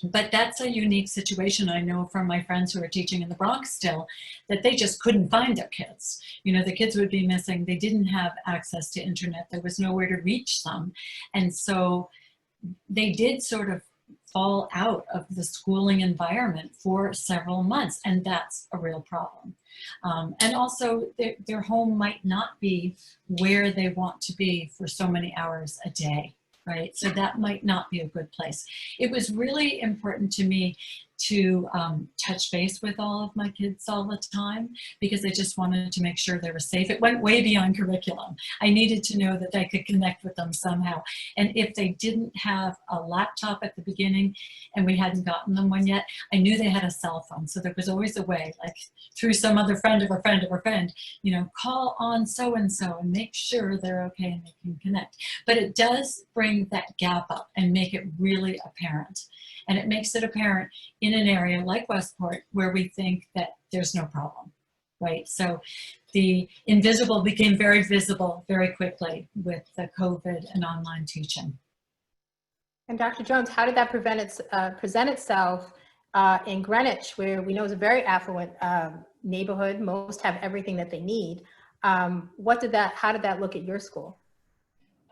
But that's a unique situation. I know from my friends who are teaching in the Bronx still that they just couldn't find their kids. The kids would be missing. They didn't have access to internet. There was nowhere to reach them. And so they did sort of fall out of the schooling environment for several months, and that's a real problem. And also their home might not be where they want to be for so many hours a day, right? So that might not be a good place. It was really important to me to touch base with all of my kids all the time because I just wanted to make sure they were safe. It went way beyond curriculum. I needed to know that I could connect with them somehow. And if they didn't have a laptop at the beginning and we hadn't gotten them one yet, I knew they had a cell phone. So there was always a way, like through some other friend of a friend of a friend, call on so-and-so and make sure they're okay and they can connect. But it does bring that gap up and make it really apparent. And it makes it apparent in an area like Westport where we think that there's no problem, right? So the invisible became very visible very quickly with the COVID and online teaching. And Dr. Jones, how did that present itself in Greenwich, where we know is a very affluent neighborhood? Most have everything that they need. How did that look at your school?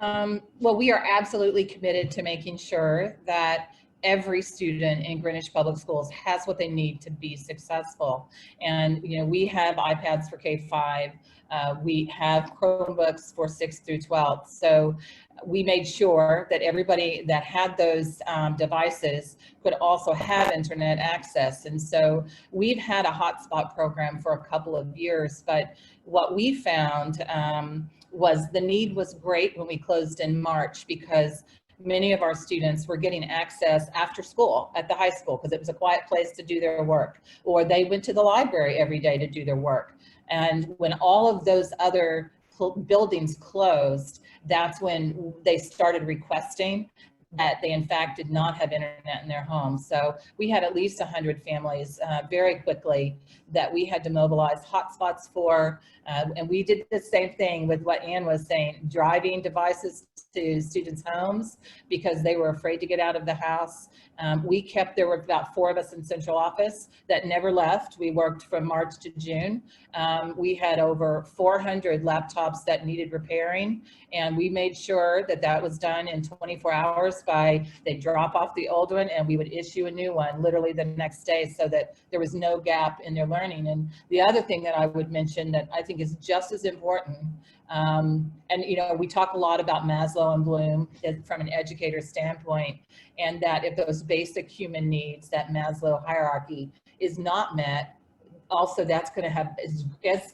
Well, we are absolutely committed to making sure that every student in Greenwich Public Schools has what they need to be successful. And, we have iPads for K-5. We have Chromebooks for 6th through 12th. So we made sure that everybody that had those devices could also have internet access. And so we've had a hotspot program for a couple of years, but what we found was the need was great when we closed in March because many of our students were getting access after school at the high school because it was a quiet place to do their work, or they went to the library every day to do their work. And when all of those other buildings closed, that's when they started requesting that they in fact did not have internet in their home. So we had at least 100 families very quickly that we had to mobilize hotspots for. And we did the same thing with what Ann was saying, driving devices to students' homes because they were afraid to get out of the house. There were about 4 of us in central office that never left. We worked from March to June. We had over 400 laptops that needed repairing, and we made sure that that was done in 24 hours they drop off the old one and we would issue a new one literally the next day so that there was no gap in their learning. And the other thing that I would mention that I think is just as important, and we talk a lot about Maslow and Bloom from an educator standpoint, and that if those basic human needs, that Maslow hierarchy is not met, also that's going to have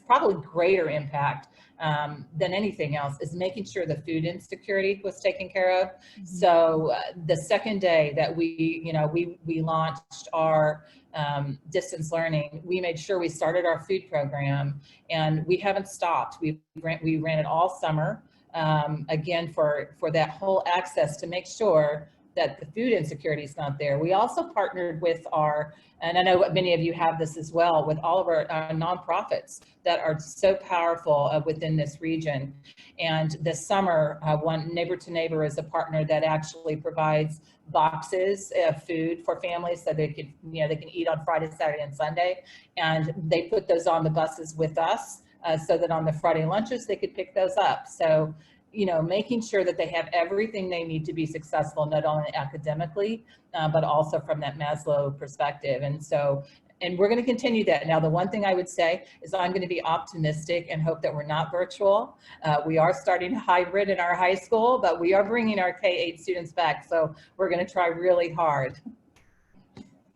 probably greater impact than anything else, is making sure the food insecurity was taken care of. Mm-hmm. So the second day that we launched our distance learning, we made sure we started our food program, and we haven't stopped. We ran it all summer. again, for that whole access to make sure that the food insecurity is not there. We also partnered with and I know many of you have this as well, with all of our nonprofits that are so powerful within this region. And this summer, one Neighbor to Neighbor is a partner that actually provides boxes of food for families so they can eat on Friday, Saturday, and Sunday. And they put those on the buses with us so that on the Friday lunches, they could pick those up. So, making sure that they have everything they need to be successful, not only academically, but also from that Maslow perspective. And we're going to continue that. Now, the one thing I would say is I'm going to be optimistic and hope that we're not virtual. We are starting hybrid in our high school, but we are bringing our K-8 students back. So we're going to try really hard.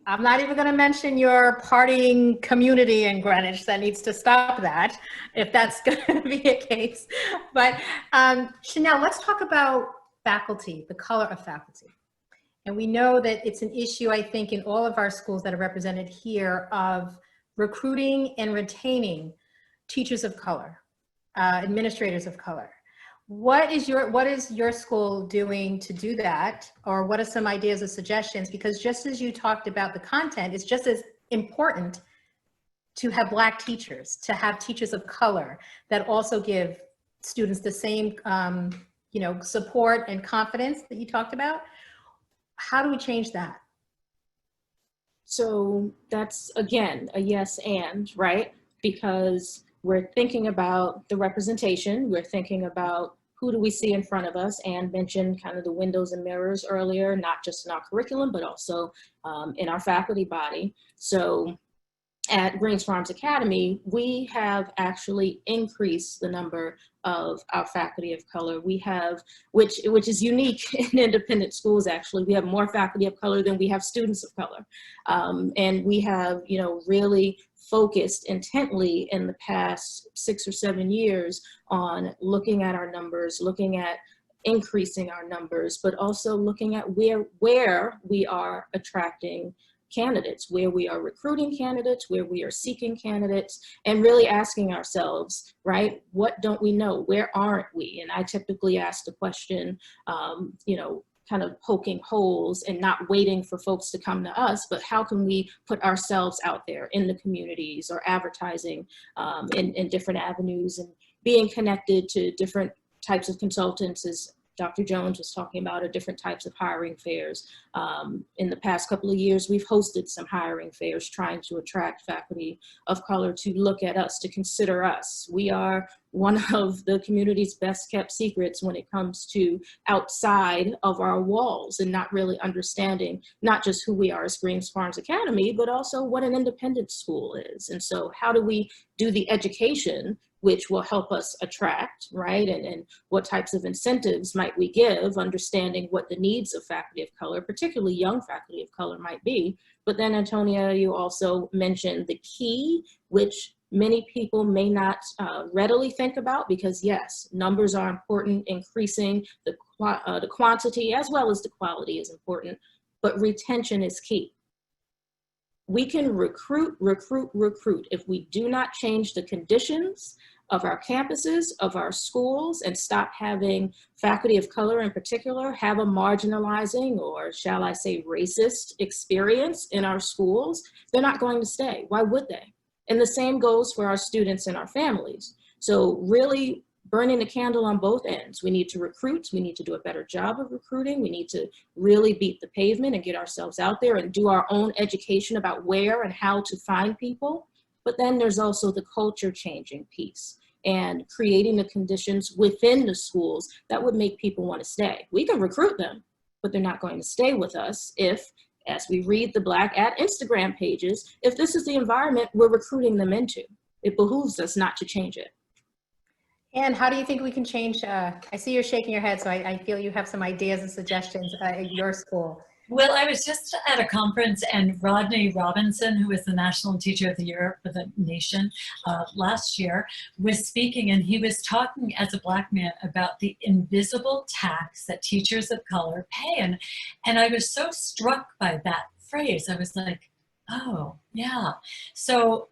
I'm not even going to mention your partying community in Greenwich that needs to stop that, if that's going to be a case. But Shanelle, let's talk about faculty, the color of faculty. And we know that it's an issue, I think, in all of our schools that are represented here of recruiting and retaining teachers of color, administrators of color. What is your school doing to do that? Or what are some ideas or suggestions? Because just as you talked about the content, it's just as important to have Black teachers, to have teachers of color that also give students the same support and confidence that you talked about. How do we change that? So that's, again, a yes and, right? Because we're thinking about the representation. We're thinking about who do we see in front of us, and mentioned kind of the windows and mirrors earlier, not just in our curriculum, but also in our faculty body. So at Greens Farms Academy, we have actually increased the number of our faculty of color. We have, which is unique in independent schools, actually. We have more faculty of color than we have students of color. And we have, really focused intently in the past 6 or 7 years on looking at our numbers, looking at increasing our numbers, but also looking at where we are attracting candidates, where we are recruiting candidates, where we are seeking candidates, and really asking ourselves, right, what don't we know? Where aren't we? And I typically ask the question, kind of poking holes and not waiting for folks to come to us, but how can we put ourselves out there in the communities or advertising in different avenues and being connected to different types of consultants, as Dr. Jones was talking about, or different types of hiring fairs. In the past couple of years, we've hosted some hiring fairs trying to attract faculty of color to look at us, to consider us. We are one of the community's best kept secrets when it comes to outside of our walls and not really understanding not just who we are as Greens Farms Academy, but also what an independent school is. And so how do we do the education which will help us attract, right? And what types of incentives might we give, understanding what the needs of faculty of color, particularly young faculty of color, might be. But then, Antonia, you also mentioned the key, which many people may not readily think about, because yes, numbers are important, increasing the quantity as well as the quality is important, but retention is key. We can recruit. If we do not change the conditions of our campuses, of our schools, and stop having faculty of color in particular have a marginalizing, or shall I say racist, experience in our schools, they're not going to stay. Why would they? And the same goes for our students and our families. So really burning the candle on both ends. We need to recruit. We need to do a better job of recruiting. We need to really beat the pavement and get ourselves out there and do our own education about where and how to find people. But then there's also the culture changing piece and creating the conditions within the schools that would make people want to stay. We can recruit them, but they're not going to stay with us if, as we read the Black at Instagram pages, if this is the environment we're recruiting them into. It behooves us not to change it. And how do you think we can change? I see you're shaking your head, so I feel you have some ideas and suggestions at your school. Well, I was just at a conference, and Rodney Robinson, who is the National Teacher of the Year for the nation last year, was speaking, and he was talking as a Black man about the invisible tax that teachers of color pay. And I was so struck by that phrase. I was like, oh, yeah. So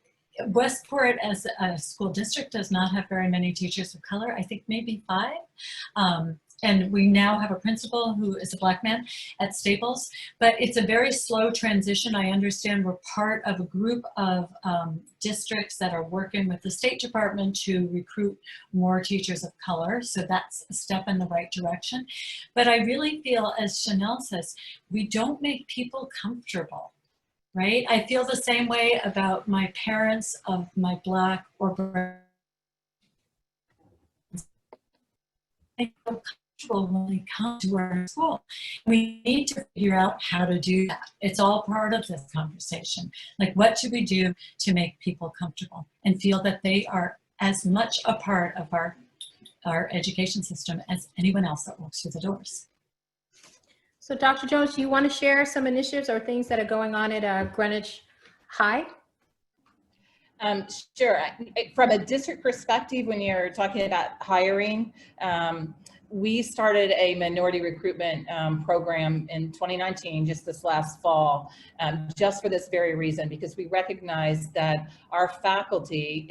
Westport as a school district does not have very many teachers of color. I think maybe 5. And we now have a principal who is a Black man at Staples, but it's a very slow transition. I understand we're part of a group of districts that are working with the State Department to recruit more teachers of color. So that's a step in the right direction. But I really feel, as Shanelle says, we don't make people comfortable, right? I feel the same way about my parents of my Black or brown. I feel comfortable when they come to our school. We need to figure out how to do that. It's all part of this conversation. Like, what should we do to make people comfortable and feel that they are as much a part of our education system as anyone else that walks through the doors? So Dr. Jones, do you want to share some initiatives or things that are going on at Greenwich High? Sure. From a district perspective, when you're talking about hiring, we started a minority recruitment program in 2019, just this last fall, just for this very reason, because we recognize that our faculty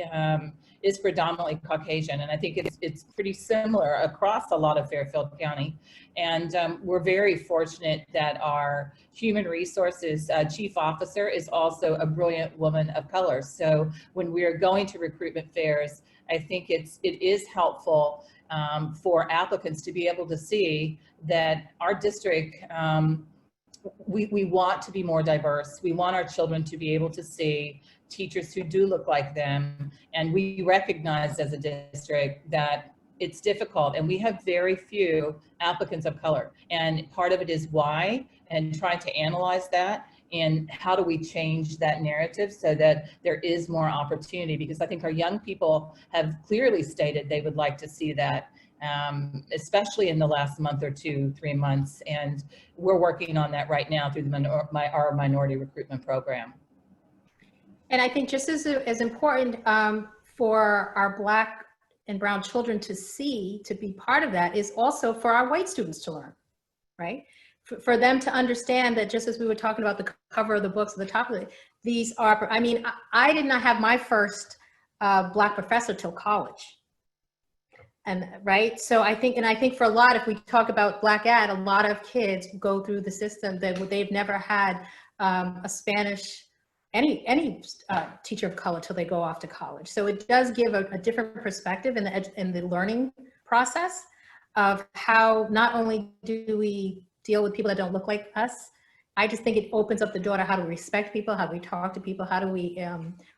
is predominantly Caucasian, and I think it's pretty similar across a lot of Fairfield County. And we're very fortunate that our human resources chief officer is also a brilliant woman of color. So when we are going to recruitment fairs, I think it is helpful for applicants to be able to see that our district, we want to be more diverse. We want our children to be able to see teachers who do look like them. And we recognize as a district that it's difficult, and we have very few applicants of color. And part of it is why, and trying to analyze that, and how do we change that narrative so that there is more opportunity, because I think our young people have clearly stated they would like to see that, especially in the last month or 2-3 months. And we're working on that right now through our minority recruitment program. And I think just as important for our Black and brown children to see, to be part of that, is also for our white students to learn, right? For them to understand that, just as we were talking about the cover of the books at the top of it, these are, I mean, I did not have my first Black professor till college. And right, so I think for a lot, if we talk about Black Ed, a lot of kids go through the system that they've never had a Spanish, any teacher of color till they go off to college. So it does give a different perspective in the learning process of how not only do we deal with people that don't look like us. I just think it opens up the door to how to respect people, how do we talk to people, how do we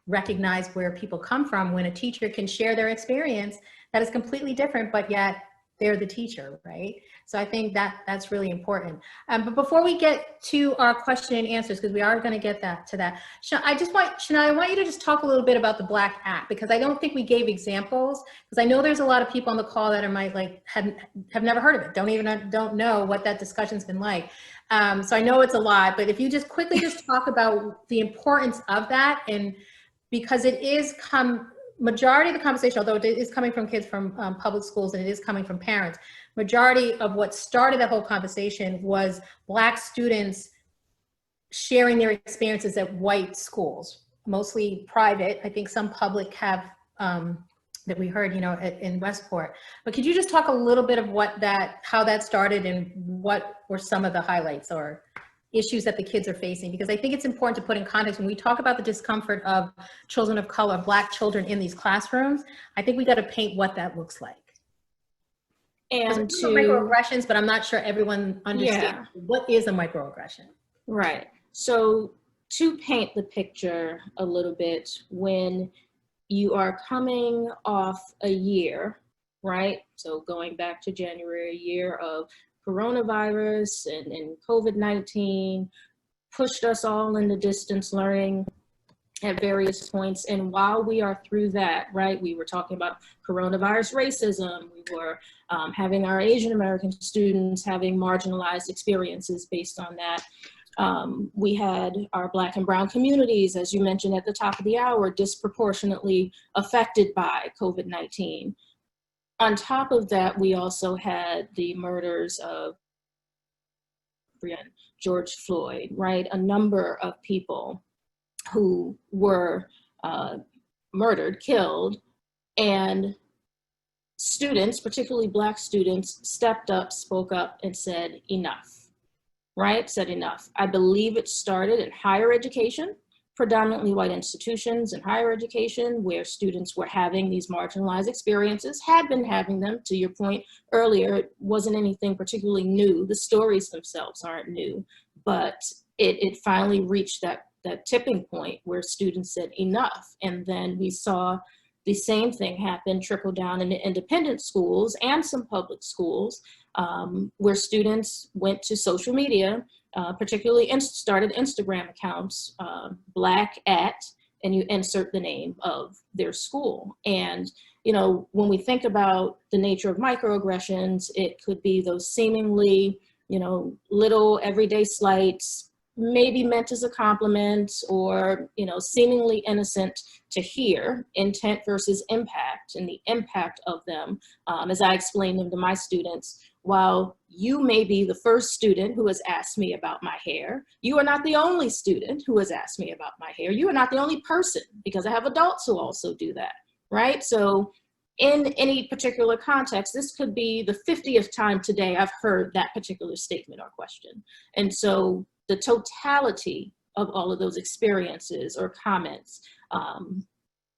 recognize where people come from when a teacher can share their experience that is completely different, but yet they're the teacher, right? So I think that's really important. But before we get to our question and answers, because we are going to get to that, Shanelle, I want you to just talk a little bit about the Black Act, because I don't think we gave examples, because I know there's a lot of people on the call that have never heard of it, don't know what that discussion's been like. So I know it's a lot, but if you just quickly just talk about the importance of that, and because it is majority of the conversation, although it is coming from kids from public schools and it is coming from parents, majority of what started that whole conversation was Black students sharing their experiences at white schools, mostly private. I think some public have, that we heard, in Westport. But could you just talk a little bit of how that started and what were some of the highlights or issues that the kids are facing? Because I think it's important to put in context when we talk about the discomfort of children of color, Black children in these classrooms. I think we got to paint what that looks like. And microaggressions, but I'm not sure everyone understands what is a microaggression. Right. So to paint the picture a little bit, when you are coming off a year, right? So going back to January, a year of coronavirus and COVID-19 pushed us all into distance learning at various points. And while we are through that, right, we were talking about coronavirus racism, we were having our Asian American students having marginalized experiences based on that. We had our Black and brown communities, as you mentioned at the top of the hour, disproportionately affected by COVID-19. On top of that, we also had the murders of George Floyd, right? A number of people who were murdered, killed, and students, particularly Black students, stepped up, spoke up, and said enough, right? Said enough. I believe it started in higher education, predominantly white institutions in higher education, where students were having these marginalized experiences, had been having them. To your point earlier, it wasn't anything particularly new. The stories themselves aren't new, but it finally reached that tipping point where students said enough. And then we saw the same thing happen, trickle down in the independent schools and some public schools, where students went to social media, particularly started Instagram accounts, Black at, and you insert the name of their school. And, you know, when we think about the nature of microaggressions, it could be those seemingly, you know, little everyday slights, maybe meant as a compliment, or, you know, seemingly innocent to hear, intent versus impact, and the impact of them. As I explained them to my students, while you may be the first student who has asked me about my hair, you are not the only student who has asked me about my hair. You are not the only person, because I have adults who also do that, right? So in any particular context, this could be the 50th time today I've heard that particular statement or question. And so the totality of all of those experiences or comments,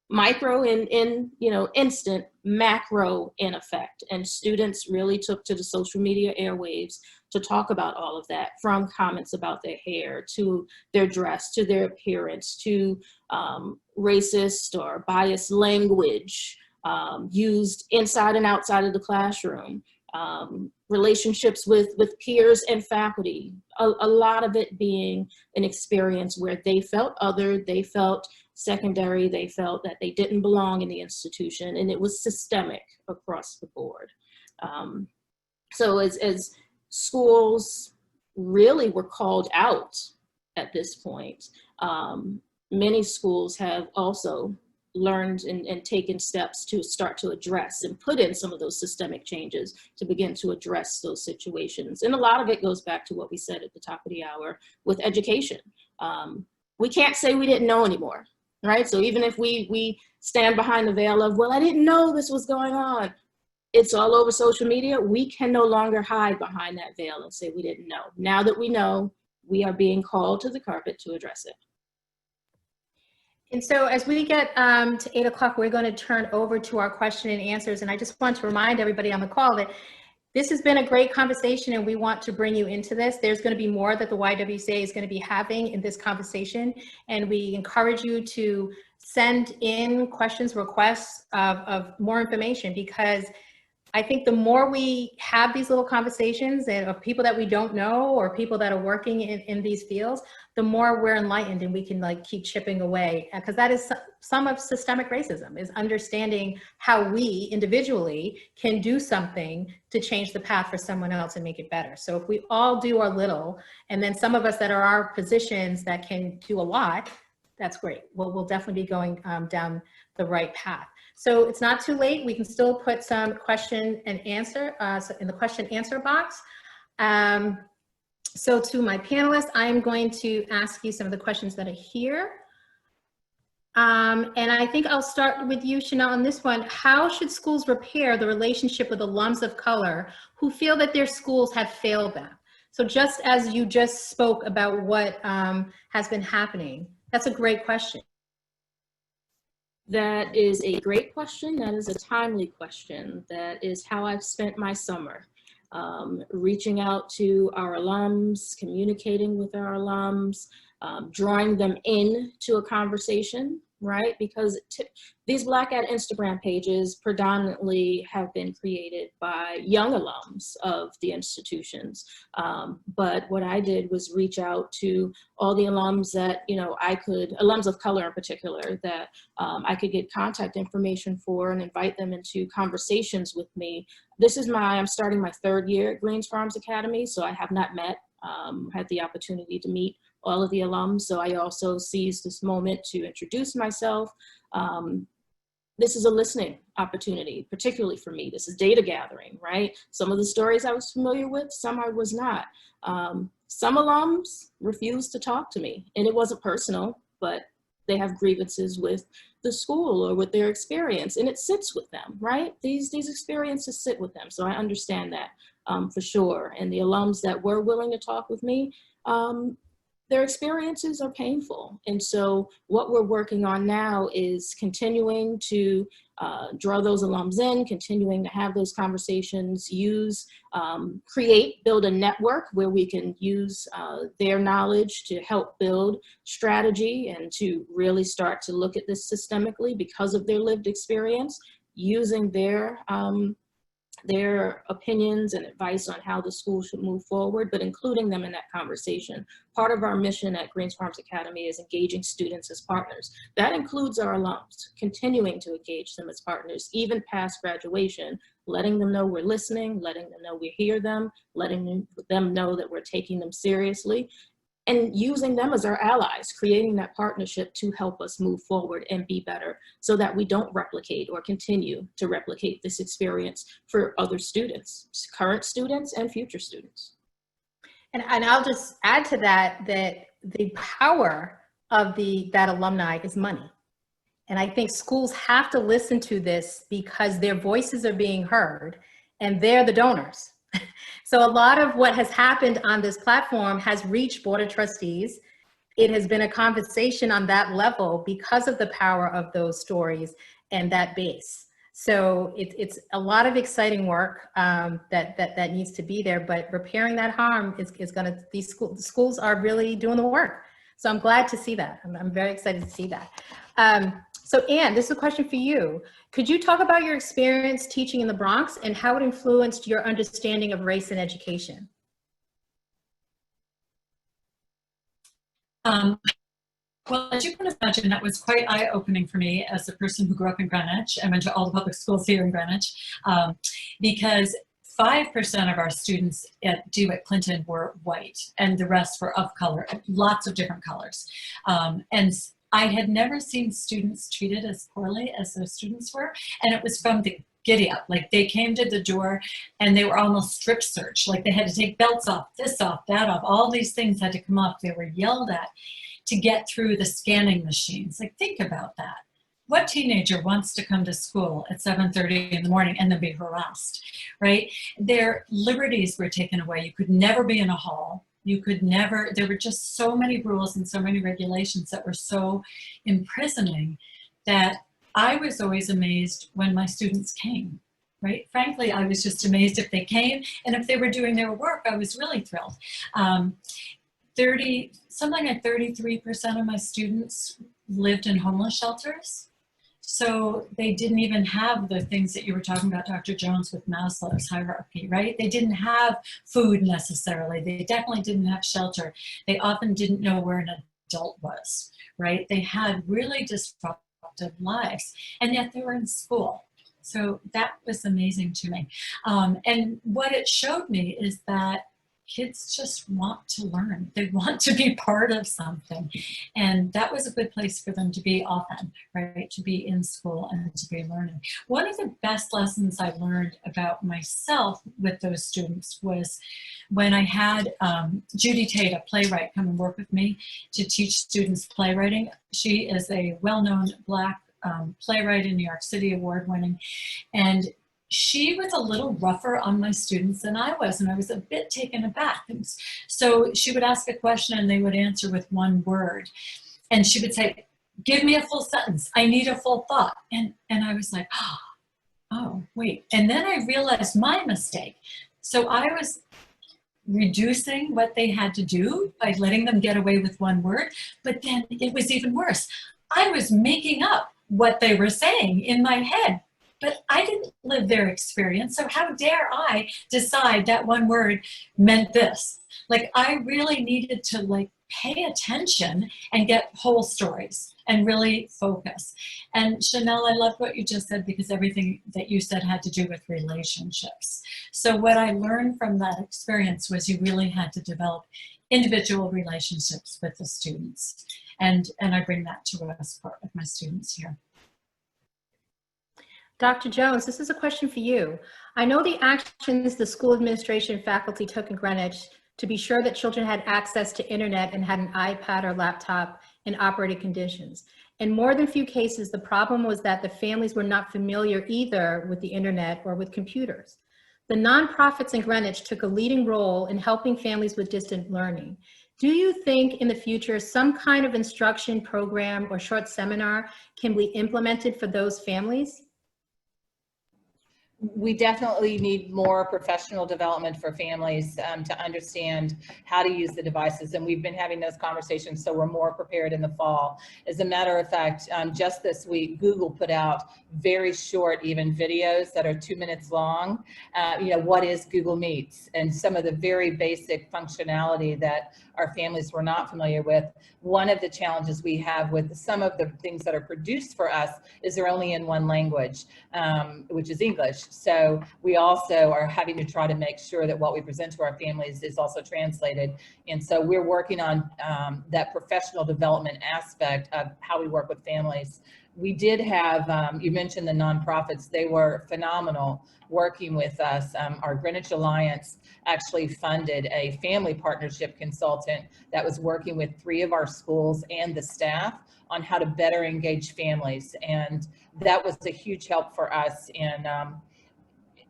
micro in you know, instant, macro in effect. And students really took to the social media airwaves to talk about all of that, from comments about their hair, to their dress, to their appearance, to racist or biased language used inside and outside of the classroom. Relationships with peers and faculty, a lot of it being an experience where they felt othered, they felt secondary, they felt that they didn't belong in the institution, and it was systemic across the board. So as schools really were called out at this point, many schools have also learned and taken steps to start to address and put in some of those systemic changes to begin to address those situations. And a lot of it goes back to what we said at the top of the hour with education. We can't say we didn't know anymore, right? So even if we stand behind the veil of, well, I didn't know this was going on, it's all over social media. We can no longer hide behind that veil and say we didn't know. Now that we know, we are being called to the carpet to address it. And so as we get to 8 o'clock, we're going to turn over to our question and answers. And I just want to remind everybody on the call that this has been a great conversation, and we want to bring you into this. There's going to be more that the YWCA is going to be having in this conversation. And we encourage you to send in questions, requests of more information, because I think the more we have these little conversations and of people that we don't know, or people that are working in these fields, the more we're enlightened, and we can like keep chipping away, because that is some of systemic racism, is understanding how we individually can do something to change the path for someone else and make it better. So if we all do our little, and then some of us that are our positions that can do a lot, that's great. Well, we'll definitely be going down the right path. So it's not too late. We can still put some question and answer in the question answer box. So to my panelists, I'm going to ask you some of the questions that are here. And I think I'll start with you, Shanelle, on this one. How should schools repair the relationship with alums of color who feel that their schools have failed them? So just as you just spoke about what has been happening, that's a great question. That is a great question. That is a timely question. That is how I've spent my summer. Reaching out to our alums, communicating with our alums, drawing them in to a conversation, right? Because these Black at Instagram pages predominantly have been created by young alums of the institutions. But what I did was reach out to all the alums that, you know, alums of color in particular, that I could get contact information for and invite them into conversations with me. I'm starting my 3rd year at Greens Farms Academy, so I have not met, had the opportunity to meet all of the alums. So I also seized this moment to introduce myself. This is a listening opportunity, particularly for me. This is data gathering, right? Some of the stories I was familiar with, some I was not. Some alums refused to talk to me, and it wasn't personal, but they have grievances with the school or with their experience, and it sits with them, right? These experiences sit with them. So I understand that for sure. And the alums that were willing to talk with me, their experiences are painful. And so what we're working on now is continuing to draw those alums in, continuing to have those conversations, build a network where we can use their knowledge to help build strategy and to really start to look at this systemically because of their lived experience, using their opinions and advice on how the school should move forward, but including them in that conversation. Part of our mission at Greens Farms Academy is engaging students as partners. That includes our alums, continuing to engage them as partners, even past graduation, letting them know we're listening, letting them know we hear them, letting them know that we're taking them seriously, and using them as our allies, creating that partnership to help us move forward and be better so that we don't replicate or continue to replicate this experience for other students, current students and future students. And I'll just add to that, that the power of that alumni is money. And I think schools have to listen to this because their voices are being heard and they're the donors. So a lot of what has happened on this platform has reached Board of Trustees. It has been a conversation on that level because of the power of those stories and that base. So it's a lot of exciting work that needs to be there, but repairing that harm is gonna, the schools are really doing the work. So I'm glad to see that. I'm very excited to see that. So Anne, this is a question for you. Could you talk about your experience teaching in the Bronx and how it influenced your understanding of race in education? Well, as you can imagine, that was quite eye-opening for me as a person who grew up in Greenwich and went to all the public schools here in Greenwich, because 5% of our students at DeWitt Clinton were white and the rest were of color, lots of different colors. And I had never seen students treated as poorly as those students were. And it was from the giddy up. Like they came to the door and they were almost strip searched. Like they had to take belts off, this off, that off. All these things had to come off. They were yelled at to get through the scanning machines. Like think about that. What teenager wants to come to school at 7:30 in the morning and then be harassed, right? Their liberties were taken away. You could never be in a hall. You could never, there were just so many rules and so many regulations that were so imprisoning that I was always amazed when my students came, right? Frankly, I was just amazed if they came, and if they were doing their work, I was really thrilled. Something like 33% of my students lived in homeless shelters. So they didn't even have the things that you were talking about, Dr. Jones, with Maslow's hierarchy, right? They didn't have food necessarily. They definitely didn't have shelter. They often didn't know where an adult was, right? They had really disruptive lives, and yet they were in school. So that was amazing to me. And what it showed me is that kids just want to learn. They want to be part of something. And that was a good place for them to be often, right? To be in school and to be learning. One of the best lessons I learned about myself with those students was when I had Judy Tate, a playwright, come and work with me to teach students playwriting. She is a well-known Black playwright in New York City, award-winning. And she was a little rougher on my students than I was, and I was a bit taken aback. And so she would ask a question and they would answer with one word. And she would say, give me a full sentence. I need a full thought. And I was like, oh, wait. And then I realized my mistake. So I was reducing what they had to do by letting them get away with one word, but then it was even worse. I was making up what they were saying in my head. But I didn't live their experience, so how dare I decide that one word meant this? Like, I really needed to pay attention and get whole stories and really focus. And Shanelle, I loved what you just said, because everything that you said had to do with relationships. So what I learned from that experience was you really had to develop individual relationships with the students. And I bring that to us with my students here. Dr. Jones, this is a question for you. I know the actions the school administration faculty took in Greenwich to be sure that children had access to internet and had an iPad or laptop and operating conditions. In more than few cases, the problem was that the families were not familiar either with the internet or with computers. The nonprofits in Greenwich took a leading role in helping families with distant learning. Do you think in the future some kind of instruction program or short seminar can be implemented for those families? We definitely need more professional development for families to understand how to use the devices. And we've been having those conversations, so we're more prepared in the fall. As a matter of fact, just this week, Google put out very short, even videos that are 2 minutes long. What is Google Meets? And some of the very basic functionality that our families were not familiar with. One of the challenges we have with some of the things that are produced for us is they're only in one language, which is English. So we also are having to try to make sure that what we present to our families is also translated. And so we're working on that professional development aspect of how we work with families. We did have, you mentioned the nonprofits, they were phenomenal working with us. Our Greenwich Alliance actually funded a family partnership consultant that was working with 3 of our schools and the staff on how to better engage families. And that was a huge help for us. And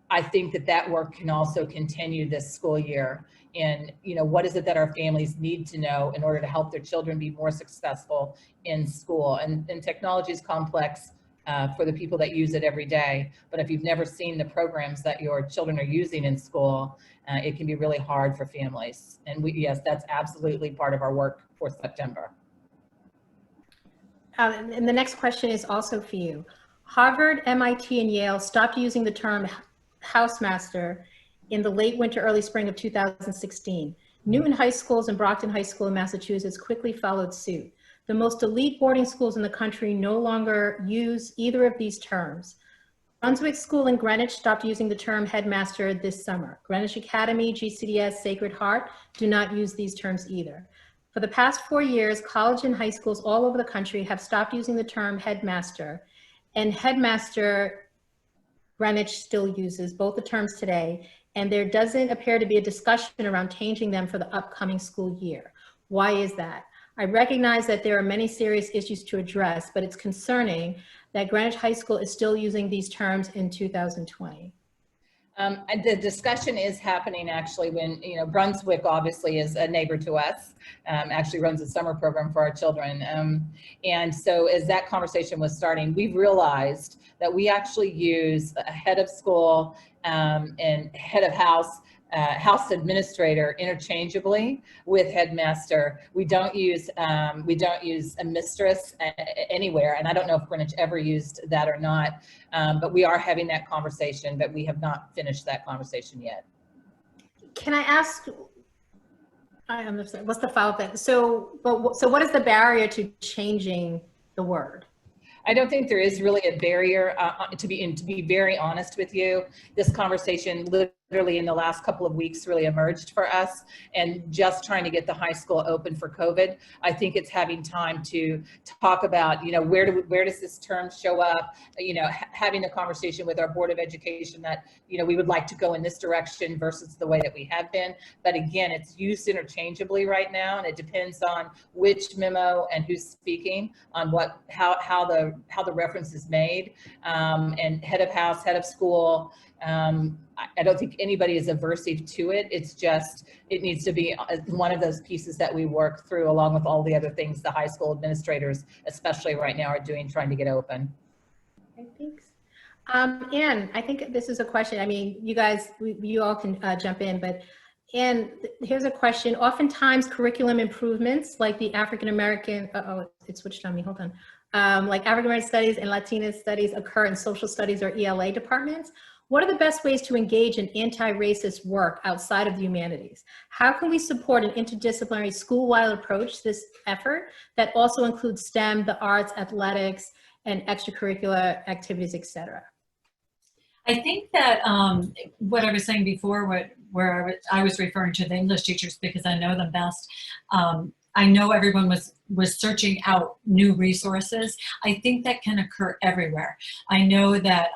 I think that work can also continue this school year. And what is it that our families need to know in order to help their children be more successful in school? And technology is complex for the people that use it every day. But if you've never seen the programs that your children are using in school, it can be really hard for families. And yes, that's absolutely part of our work for September. And the next question is also for you. Harvard, MIT, and Yale stopped using the term housemaster in the late winter, early spring of 2016. Newton High Schools and Brockton High School in Massachusetts quickly followed suit. The most elite boarding schools in the country no longer use either of these terms. Brunswick School in Greenwich stopped using the term headmaster this summer. Greenwich Academy, GCDS, Sacred Heart do not use these terms either. For the past 4 years, college and high schools all over the country have stopped using the term headmaster, and headmaster Greenwich still uses both the terms today, and there doesn't appear to be a discussion around changing them for the upcoming school year. Why is that? I recognize that there are many serious issues to address, but it's concerning that Greenwich High School is still using these terms in 2020. The discussion is happening actually when, Brunswick obviously is a neighbor to us, actually runs a summer program for our children. And so as that conversation was starting, we realized that we actually use a head of school and head of house administrator interchangeably with headmaster. We don't use a mistress anywhere, and I don't know if Greenwich ever used that or not, but we are having that conversation, but we have not finished that conversation yet. Can I ask, what's the follow-up then? So what is the barrier to changing the word? I don't think there is really a barrier. To be very honest with you, this conversation literally in the last couple of weeks really emerged for us, and just trying to get the high school open for COVID. I think it's having time to talk about, where does this term show up? Having a conversation with our Board of Education that, we would like to go in this direction versus the way that we have been. But again, it's used interchangeably right now, and it depends on which memo and who's speaking on how the reference is made. And head of house, head of school, I don't think anybody is aversive to it. It's just, it needs to be one of those pieces that we work through along with all the other things the high school administrators, especially right now, are doing, trying to get open. Okay, thanks. Anne, I think this is a question. I mean, you guys, you all can jump in, but Anne, here's a question. Oftentimes curriculum improvements like the African-American, it switched on me, hold on. Like African-American studies and Latina studies occur in social studies or ELA departments. What are the best ways to engage in anti-racist work outside of the humanities? How can we support an interdisciplinary school-wide approach to this effort that also includes STEM, the arts, athletics, and extracurricular activities, et.cetera? I think that what I was saying before, where I was referring to the English teachers because I know them best. I know everyone was searching out new resources. I think that can occur everywhere. I know that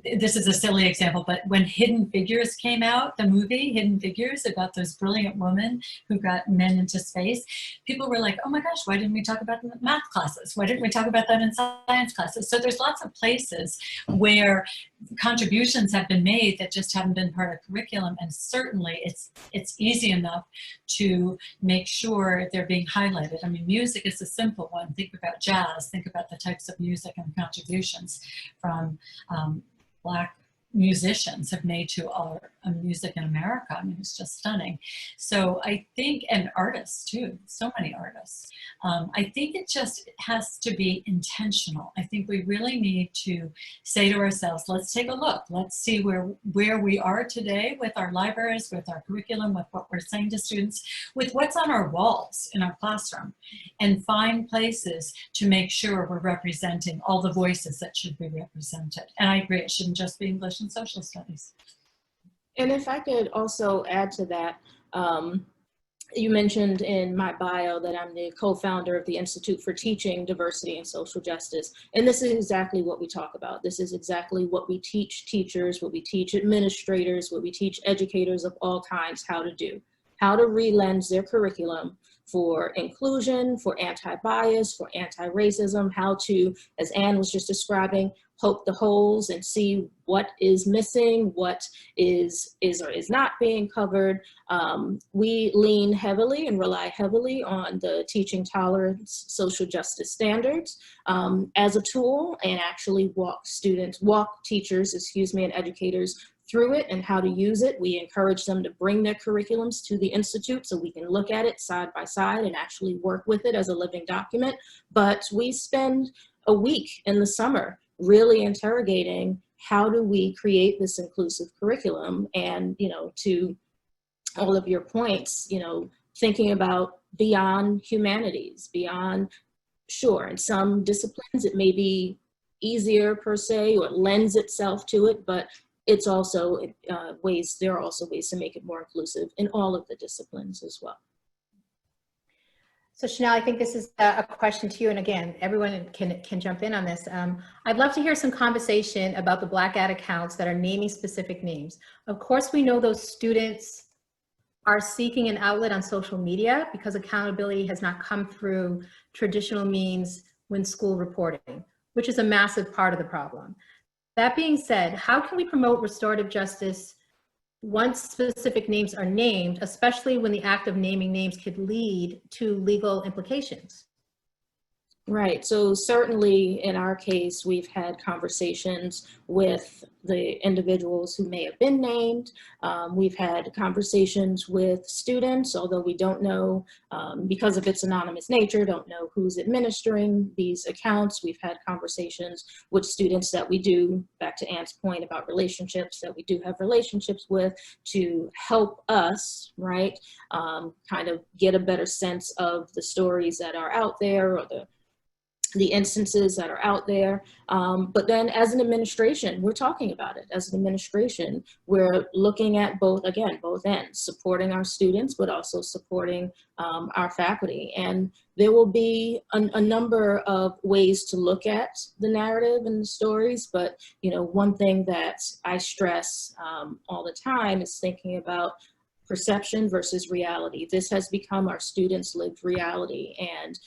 this is a silly example, but when Hidden Figures came out, the movie Hidden Figures about those brilliant women who got men into space, people were like, oh my gosh, why didn't we talk about that in math classes? Why didn't we talk about that in science classes? So there's lots of places where contributions have been made that just haven't been part of curriculum, and certainly it's easy enough to make sure they're being highlighted. I mean, music is a simple one. Think about jazz, think about the types of music and contributions from Black musicians have made to our music in America. I mean, it's just stunning. So I think, and artists too, so many artists. I think it just has to be intentional. I think we really need to say to ourselves, let's take a look. Let's see where we are today with our libraries, with our curriculum, with what we're saying to students, with what's on our walls in our classroom, and find places to make sure we're representing all the voices that should be represented. And I agree, it shouldn't just be English and social studies. And if I could also add to that, you mentioned in my bio that I'm the co-founder of the Institute for Teaching Diversity and Social Justice. And this is exactly what we talk about. This is exactly what we teach teachers, what we teach administrators, what we teach educators of all kinds how to do, how to re-lens their curriculum for inclusion, for anti-bias, for anti-racism, how to, as Anne was just describing, poke the holes and see what is missing, what is or is not being covered. We lean heavily and rely heavily on the teaching tolerance social justice standards as a tool, and actually walk teachers, and educators through it and how to use it. We encourage them to bring their curriculums to the Institute so we can look at it side by side and actually work with it as a living document. But we spend a week in the summer really interrogating how do we create this inclusive curriculum, and, to all of your points, thinking about beyond humanities, beyond, sure, in some disciplines it may be easier per se, or it lends itself to it, but it's also there are also ways to make it more inclusive in all of the disciplines as well. So Shanelle, I think this is a question to you, and again, everyone can jump in on this. I'd love to hear some conversation about the Black Ad accounts that are naming specific names. Of course, we know those students are seeking an outlet on social media because accountability has not come through traditional means when school reporting, which is a massive part of the problem. That being said, how can we promote restorative justice once specific names are named, especially when the act of naming names could lead to legal implications? Right, so certainly in our case, we've had conversations with the individuals who may have been named. We've had conversations with students, although we don't know, because of its anonymous nature, don't know who's administering these accounts. We've had conversations with students that we do, back to Anne's point about relationships, that we do have relationships with to help us, right, kind of get a better sense of the stories that are out there, or the instances that are out there. But then as an administration, we're talking about it. As an administration, we're looking at both ends, supporting our students, but also supporting our faculty. And there will be a number of ways to look at the narrative and the stories. But, one thing that I stress all the time is thinking about perception versus reality. This has become our students' lived reality. And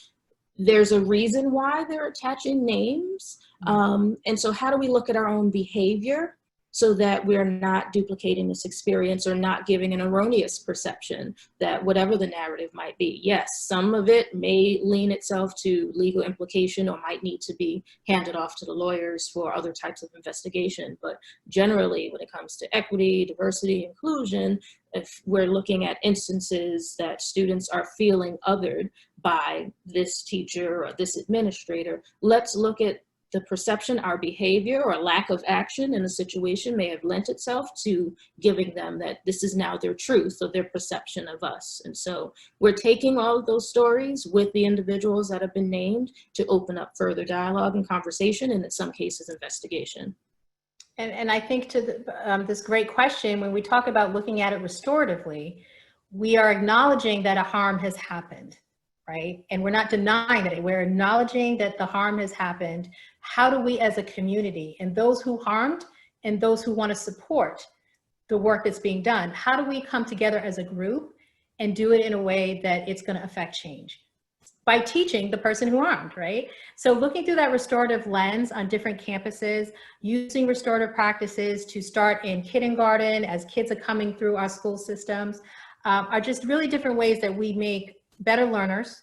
there's a reason why they're attaching names. And so how do we look at our own behavior so that we're not duplicating this experience or not giving an erroneous perception that whatever the narrative might be, yes, some of it may lean itself to legal implication or might need to be handed off to the lawyers for other types of investigation. But generally, when it comes to equity, diversity, inclusion, if we're looking at instances that students are feeling othered by this teacher or this administrator, let's look at the perception, our behavior or lack of action in a situation may have lent itself to giving them that this is now their truth or their perception of us. And so we're taking all of those stories with the individuals that have been named to open up further dialogue and conversation, and in some cases, investigation. And I think to this great question, when we talk about looking at it restoratively, we are acknowledging that a harm has happened. right? And we're not denying it. We're acknowledging that the harm has happened. How do we as a community, and those who harmed and those who want to support the work that's being done, how do we come together as a group and do it in a way that it's going to affect change? By teaching the person who harmed, right? So looking through that restorative lens on different campuses, using restorative practices to start in kindergarten as kids are coming through our school systems, are just really different ways that we make better learners.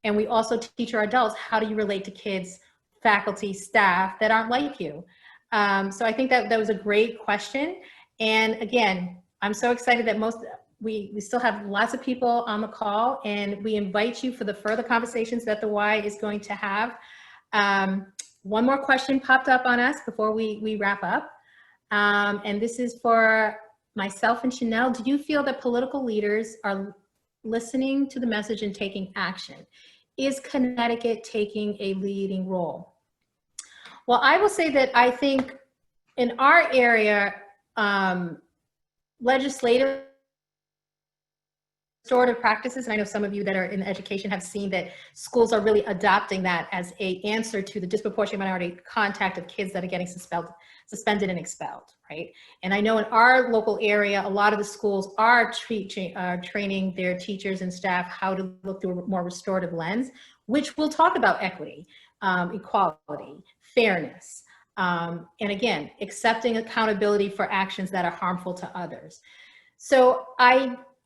And we also teach our adults, how do you relate to kids, faculty, staff that aren't like you? So I think that was a great question. And again, I'm so excited that we still have lots of people on the call, and we invite you for the further conversations that the Y is going to have. One more question popped up on us before we wrap up. And this is for myself and Shanelle. Do you feel that political leaders are listening to the message and taking action? Is Connecticut taking a leading role? Well, I will say that I think in our area, legislative restorative practices, and I know some of you that are in education have seen that schools are really adopting that as an answer to the disproportionate minority contact of kids that are getting suspended and expelled, right? And I know in our local area, a lot of the schools are training their teachers and staff how to look through a more restorative lens, which will talk about equity, equality, fairness, and again, accepting accountability for actions that are harmful to others. So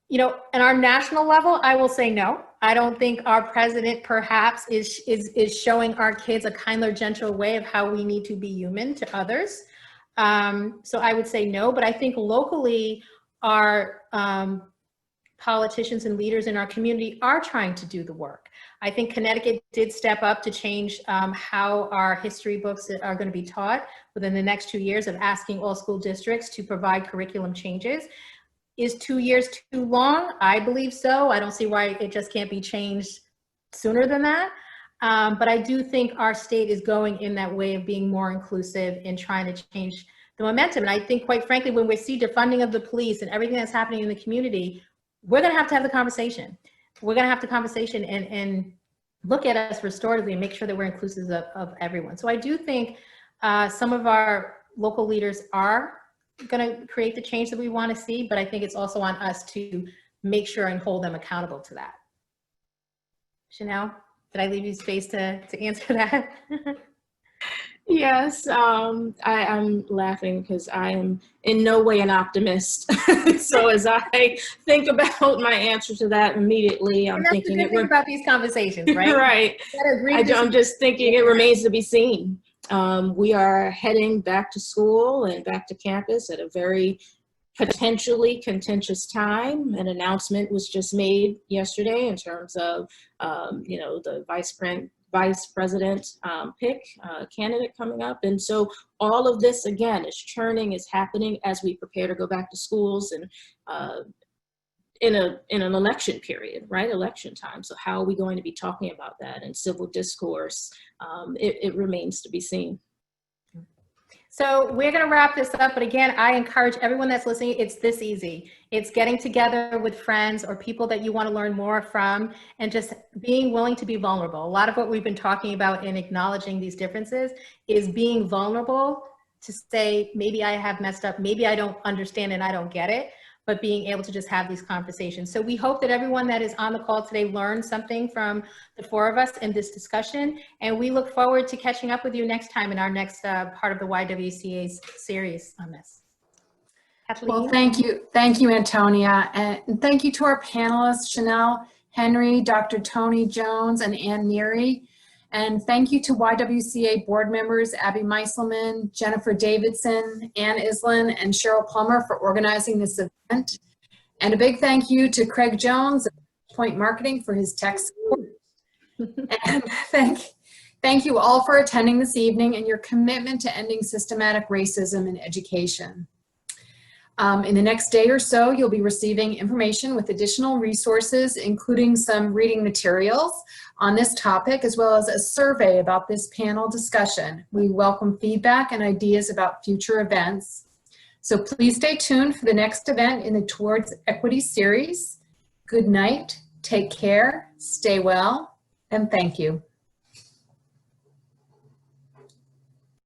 in our national level, I will say no. I don't think our president perhaps is showing our kids a kinder, gentle way of how we need to be human to others. So I would say no, but I think locally our politicians and leaders in our community are trying to do the work. I think Connecticut did step up to change how our history books are going to be taught within the next 2 years, of asking all school districts to provide curriculum changes. Is 2 years too long? I believe so. I don't see why it just can't be changed sooner than that. But I do think our state is going in that way of being more inclusive and trying to change the momentum. And I think, quite frankly, when we see defunding of the police and everything that's happening in the community, we're going to have the conversation. We're going to have the conversation and look at us restoratively and make sure that we're inclusive of everyone. So I do think some of our local leaders are going to create the change that we want to see, but I think it's also on us to make sure and hold them accountable to that. Shanelle, did I leave you space to answer that? Yes, I'm laughing because I am in no way an optimist. So as I think about my answer to that immediately, I'm thinking about these conversations, right? Right. I'm just thinking it remains to be seen. We are heading back to school and back to campus at a very potentially contentious time. An announcement was just made yesterday in terms of, the vice president pick candidate coming up. And so all of this, again, is churning, is happening as we prepare to go back to schools and in an election period, right? Election time. So how are we going to be talking about that in civil discourse? It remains to be seen. So we're going to wrap this up. But again, I encourage everyone that's listening, it's this easy. It's getting together with friends or people that you want to learn more from and just being willing to be vulnerable. A lot of what we've been talking about in acknowledging these differences is being vulnerable to say, maybe I have messed up, maybe I don't understand and I don't get it, but being able to just have these conversations. So we hope that everyone that is on the call today learned something from the four of us in this discussion. And we look forward to catching up with you next time in our next part of the YWCA's series on this. Kathleen? Well, thank you, Antonia. And thank you to our panelists, Shanelle, Henry, Dr. Toni Jones, and Ann Neary. And thank you to YWCA board members, Abby Meiselman, Jennifer Davidson, Ann Islin, and Cheryl Plummer for organizing this event. And a big thank you to Craig Jones of Point Marketing for his tech support. And thank you all for attending this evening and your commitment to ending systematic racism in education. In the next day or so, you'll be receiving information with additional resources, including some reading materials on this topic, as well as a survey about this panel discussion. We welcome feedback and ideas about future events. So please stay tuned for the next event in the Towards Equity series. Good night. Take care, stay well, and thank you.